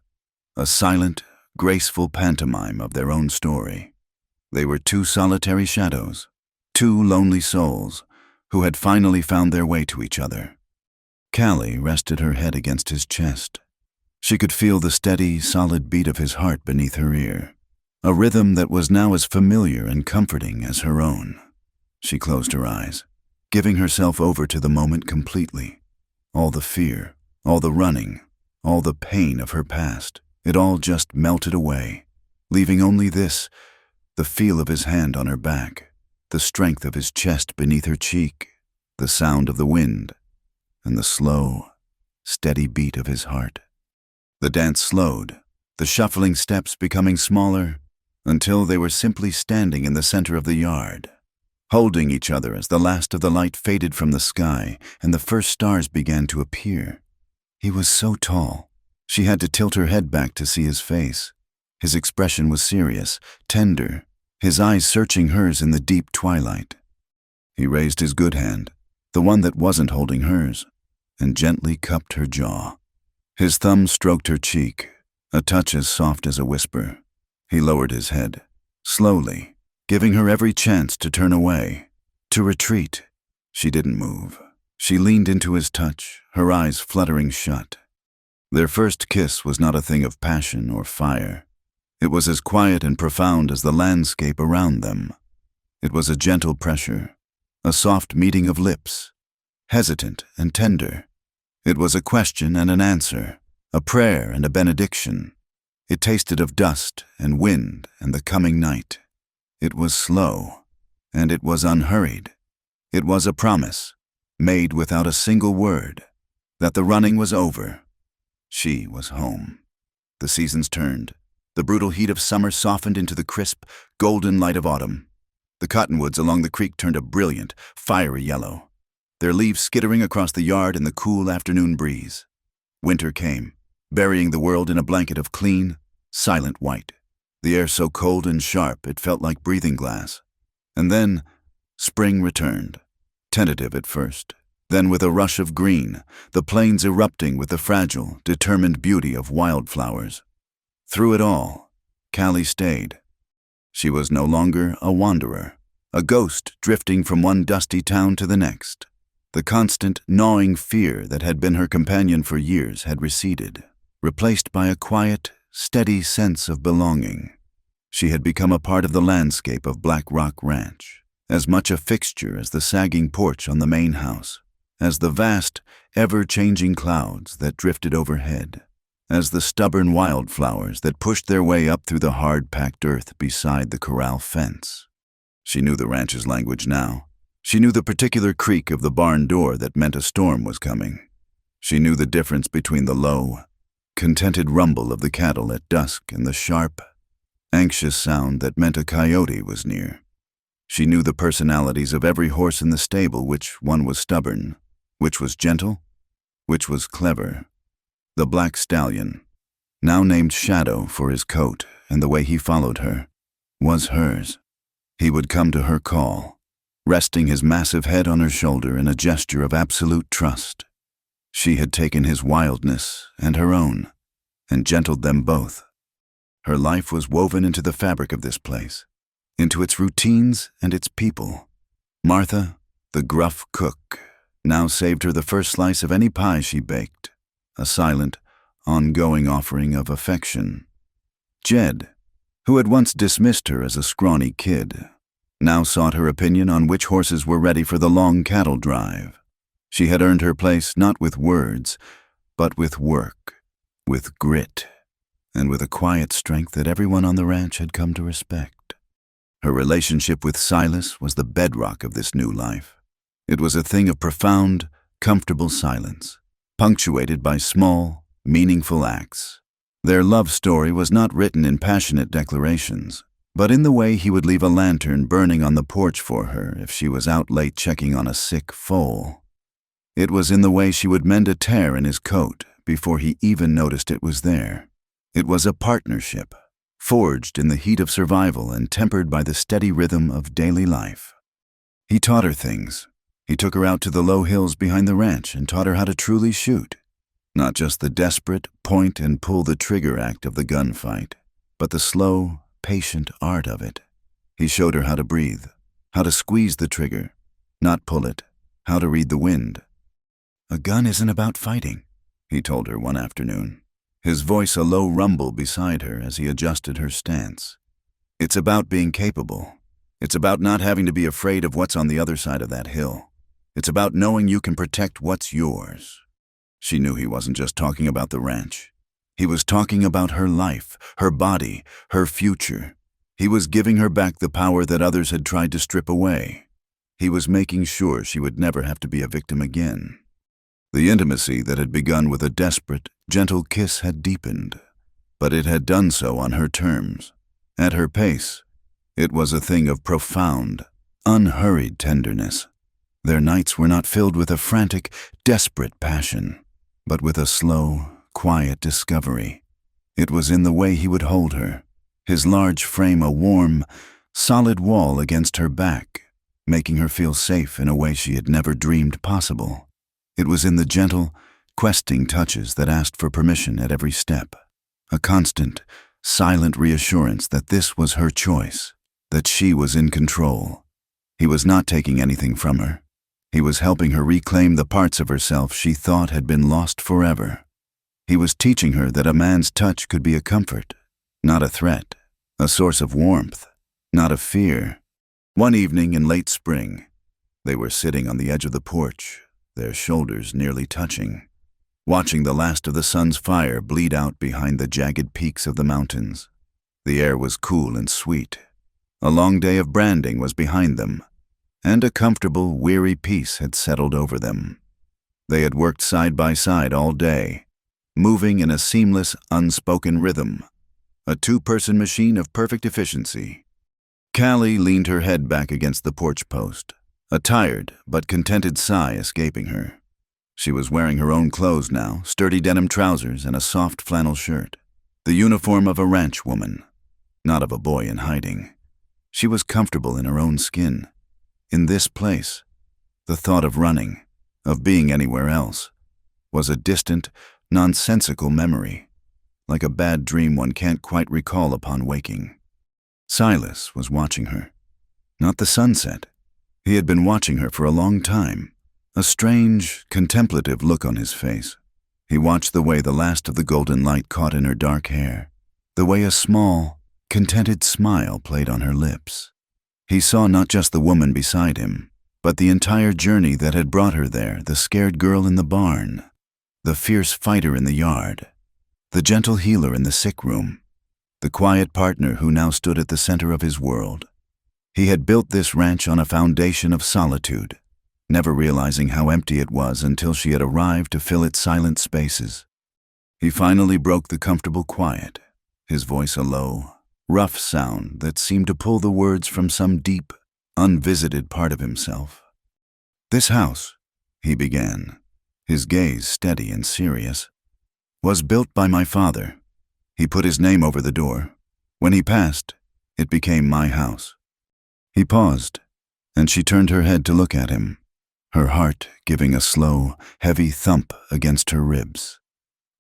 a silent, graceful pantomime of their own story. They were two solitary shadows, two lonely souls, who had finally found their way to each other. Callie rested her head against his chest. She could feel the steady, solid beat of his heart beneath her ear, a rhythm that was now as familiar and comforting as her own. She closed her eyes, giving herself over to the moment completely. All the fear, all the running, all the pain of her past, it all just melted away, leaving only this, the feel of his hand on her back, the strength of his chest beneath her cheek, the sound of the wind, and the slow, steady beat of his heart. The dance slowed, the shuffling steps becoming smaller, until they were simply standing in the center of the yard, holding each other as the last of the light faded from the sky and the first stars began to appear. He was so tall, she had to tilt her head back to see his face. His expression was serious, tender, his eyes searching hers in the deep twilight. He raised his good hand, the one that wasn't holding hers, and gently cupped her jaw. His thumb stroked her cheek, a touch as soft as a whisper. He lowered his head, slowly, giving her every chance to turn away, to retreat. She didn't move. She leaned into his touch, her eyes fluttering shut. Their first kiss was not a thing of passion or fire. It was as quiet and profound as the landscape around them. It was a gentle pressure, a soft meeting of lips, hesitant and tender. It was a question and an answer, a prayer and a benediction. It tasted of dust and wind and the coming night. It was slow, and it was unhurried. It was a promise, made without a single word, that the running was over. She was home. The seasons turned. The brutal heat of summer softened into the crisp, golden light of autumn. The cottonwoods along the creek turned a brilliant, fiery yellow, their leaves skittering across the yard in the cool afternoon breeze. Winter came, burying the world in a blanket of clean, silent white, the air so cold and sharp it felt like breathing glass. And then, spring returned, tentative at first, then with a rush of green, the plains erupting with the fragile, determined beauty of wildflowers. Through it all, Callie stayed. She was no longer a wanderer, a ghost drifting from one dusty town to the next. The constant, gnawing fear that had been her companion for years had receded, replaced by a quiet, steady sense of belonging. She had become a part of the landscape of Black Rock Ranch, as much a fixture as the sagging porch on the main house, as the vast, ever-changing clouds that drifted overhead, as the stubborn wildflowers that pushed their way up through the hard-packed earth beside the corral fence. She knew the ranch's language now. She knew the particular creak of the barn door that meant a storm was coming. She knew the difference between the low, contented rumble of the cattle at dusk and the sharp, anxious sound that meant a coyote was near. She knew the personalities of every horse in the stable, which one was stubborn, which was gentle, which was clever. The black stallion, now named Shadow for his coat and the way he followed her, was hers. He would come to her call, resting his massive head on her shoulder in a gesture of absolute trust. She had taken his wildness and her own, and gentled them both. Her life was woven into the fabric of this place, into its routines and its people. Martha, the gruff cook, now saved her the first slice of any pie she baked, a silent, ongoing offering of affection. Jed, who had once dismissed her as a scrawny kid, now sought her opinion on which horses were ready for the long cattle drive. She had earned her place not with words, but with work, with grit, and with a quiet strength that everyone on the ranch had come to respect. Her relationship with Silas was the bedrock of this new life. It was a thing of profound, comfortable silence, punctuated by small, meaningful acts. Their love story was not written in passionate declarations, but in the way he would leave a lantern burning on the porch for her if she was out late checking on a sick foal. It was in the way she would mend a tear in his coat before he even noticed it was there. It was a partnership, forged in the heat of survival and tempered by the steady rhythm of daily life. He taught her things. He took her out to the low hills behind the ranch and taught her how to truly shoot. Not just the desperate point and pull the trigger act of the gunfight, but the slow, patient art of it. He showed her how to breathe, how to squeeze the trigger, not pull it, how to read the wind. "A gun isn't about fighting," he told her one afternoon, his voice a low rumble beside her as he adjusted her stance. "It's about being capable. It's about not having to be afraid of what's on the other side of that hill. It's about knowing you can protect what's yours." She knew he wasn't just talking about the ranch. He was talking about her life, her body, her future. He was giving her back the power that others had tried to strip away. He was making sure she would never have to be a victim again. The intimacy that had begun with a desperate, gentle kiss had deepened, but it had done so on her terms, at her pace. It was a thing of profound, unhurried tenderness. Their nights were not filled with a frantic, desperate passion, but with a slow, quiet discovery. It was in the way he would hold her, his large frame a warm, solid wall against her back, making her feel safe in a way she had never dreamed possible. It was in the gentle, questing touches that asked for permission at every step, a constant, silent reassurance that this was her choice, that she was in control. He was not taking anything from her. He was helping her reclaim the parts of herself she thought had been lost forever. He was teaching her that a man's touch could be a comfort, not a threat, a source of warmth, not of fear. One evening in late spring, they were sitting on the edge of the porch, their shoulders nearly touching, watching the last of the sun's fire bleed out behind the jagged peaks of the mountains. The air was cool and sweet. A long day of branding was behind them, and a comfortable, weary peace had settled over them. They had worked side by side all day, moving in a seamless, unspoken rhythm, a two-person machine of perfect efficiency. Callie leaned her head back against the porch post, a tired but contented sigh escaping her. She was wearing her own clothes now, sturdy denim trousers and a soft flannel shirt, the uniform of a ranch woman, not of a boy in hiding. She was comfortable in her own skin. In this place, the thought of running, of being anywhere else, was a distant, nonsensical memory, like a bad dream one can't quite recall upon waking. Silas was watching her, not the sunset. He had been watching her for a long time, a strange, contemplative look on his face. He watched the way the last of the golden light caught in her dark hair, the way a small, contented smile played on her lips. He saw not just the woman beside him, but the entire journey that had brought her there, the scared girl in the barn, the fierce fighter in the yard, the gentle healer in the sick room, the quiet partner who now stood at the center of his world. He had built this ranch on a foundation of solitude, never realizing how empty it was until she had arrived to fill its silent spaces. He finally broke the comfortable quiet, his voice a low, rough sound that seemed to pull the words from some deep, unvisited part of himself. "This house," he began, his gaze steady and serious, "was built by my father. He put his name over the door. When he passed, it became my house." He paused, and she turned her head to look at him, her heart giving a slow, heavy thump against her ribs.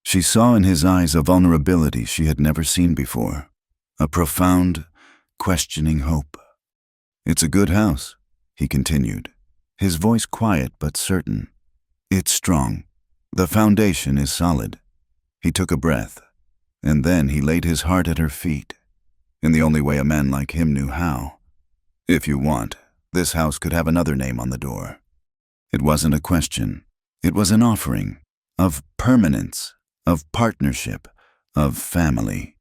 She saw in his eyes a vulnerability she had never seen before, a profound, questioning hope. "It's a good house," he continued, his voice quiet but certain. "It's strong. The foundation is solid." He took a breath, and then he laid his heart at her feet, in the only way a man like him knew how. "If you want, this house could have another name on the door." It wasn't a question. It was an offering of permanence, of partnership, of family.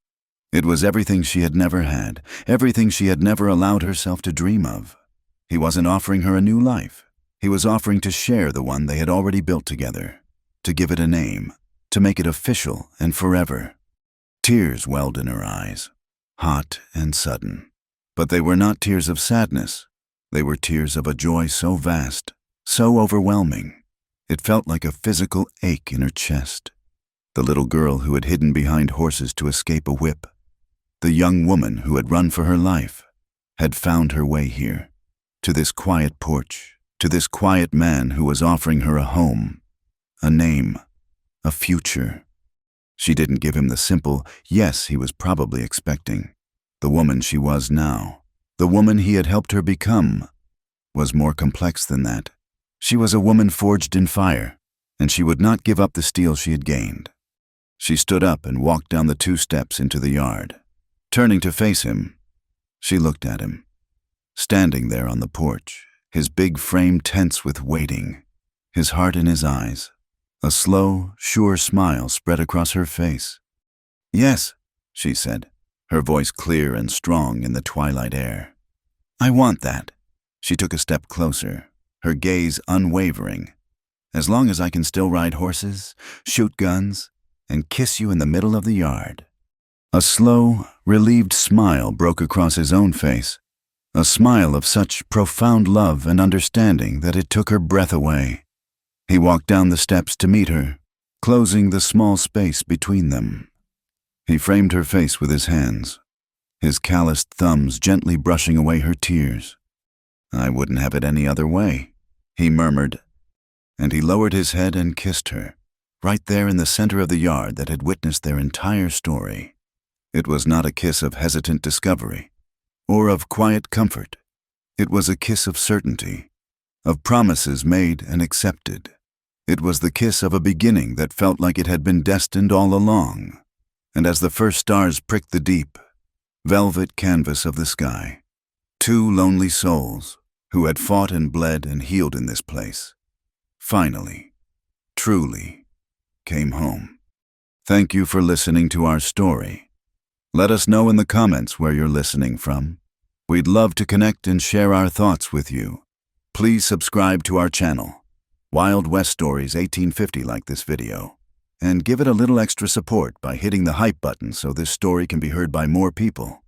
It was everything she had never had, everything she had never allowed herself to dream of. He wasn't offering her a new life. He was offering to share the one they had already built together, to give it a name, to make it official and forever. Tears welled in her eyes, hot and sudden. But they were not tears of sadness. They were tears of a joy so vast, so overwhelming. It felt like a physical ache in her chest. The little girl who had hidden behind horses to escape a whip, the young woman who had run for her life, had found her way here, to this quiet porch, to this quiet man who was offering her a home, a name, a future. She didn't give him the simple yes he was probably expecting. The woman she was now, the woman he had helped her become, was more complex than that. She was a woman forged in fire, and she would not give up the steel she had gained. She stood up and walked down the 2 steps into the yard. Turning to face him, she looked at him, standing there on the porch, his big frame tense with waiting, his heart in his eyes. A slow, sure smile spread across her face. "Yes," she said, her voice clear and strong in the twilight air. "I want that." She took a step closer, her gaze unwavering. "As long as I can still ride horses, shoot guns, and kiss you in the middle of the yard." A slow, relieved smile broke across his own face, a smile of such profound love and understanding that it took her breath away. He walked down the steps to meet her, closing the small space between them. He framed her face with his hands, his calloused thumbs gently brushing away her tears. "I wouldn't have it any other way," he murmured, and he lowered his head and kissed her, right there in the center of the yard that had witnessed their entire story. It was not a kiss of hesitant discovery, or of quiet comfort. It was a kiss of certainty, of promises made and accepted. It was the kiss of a beginning that felt like it had been destined all along. And as the first stars pricked the deep, velvet canvas of the sky, 2 lonely souls who had fought and bled and healed in this place, finally, truly, came home. Thank you for listening to our story. Let us know in the comments where you're listening from. We'd love to connect and share our thoughts with you. Please subscribe to our channel, Wild West Stories 1850, like this video, and give it a little extra support by hitting the hype button so this story can be heard by more people.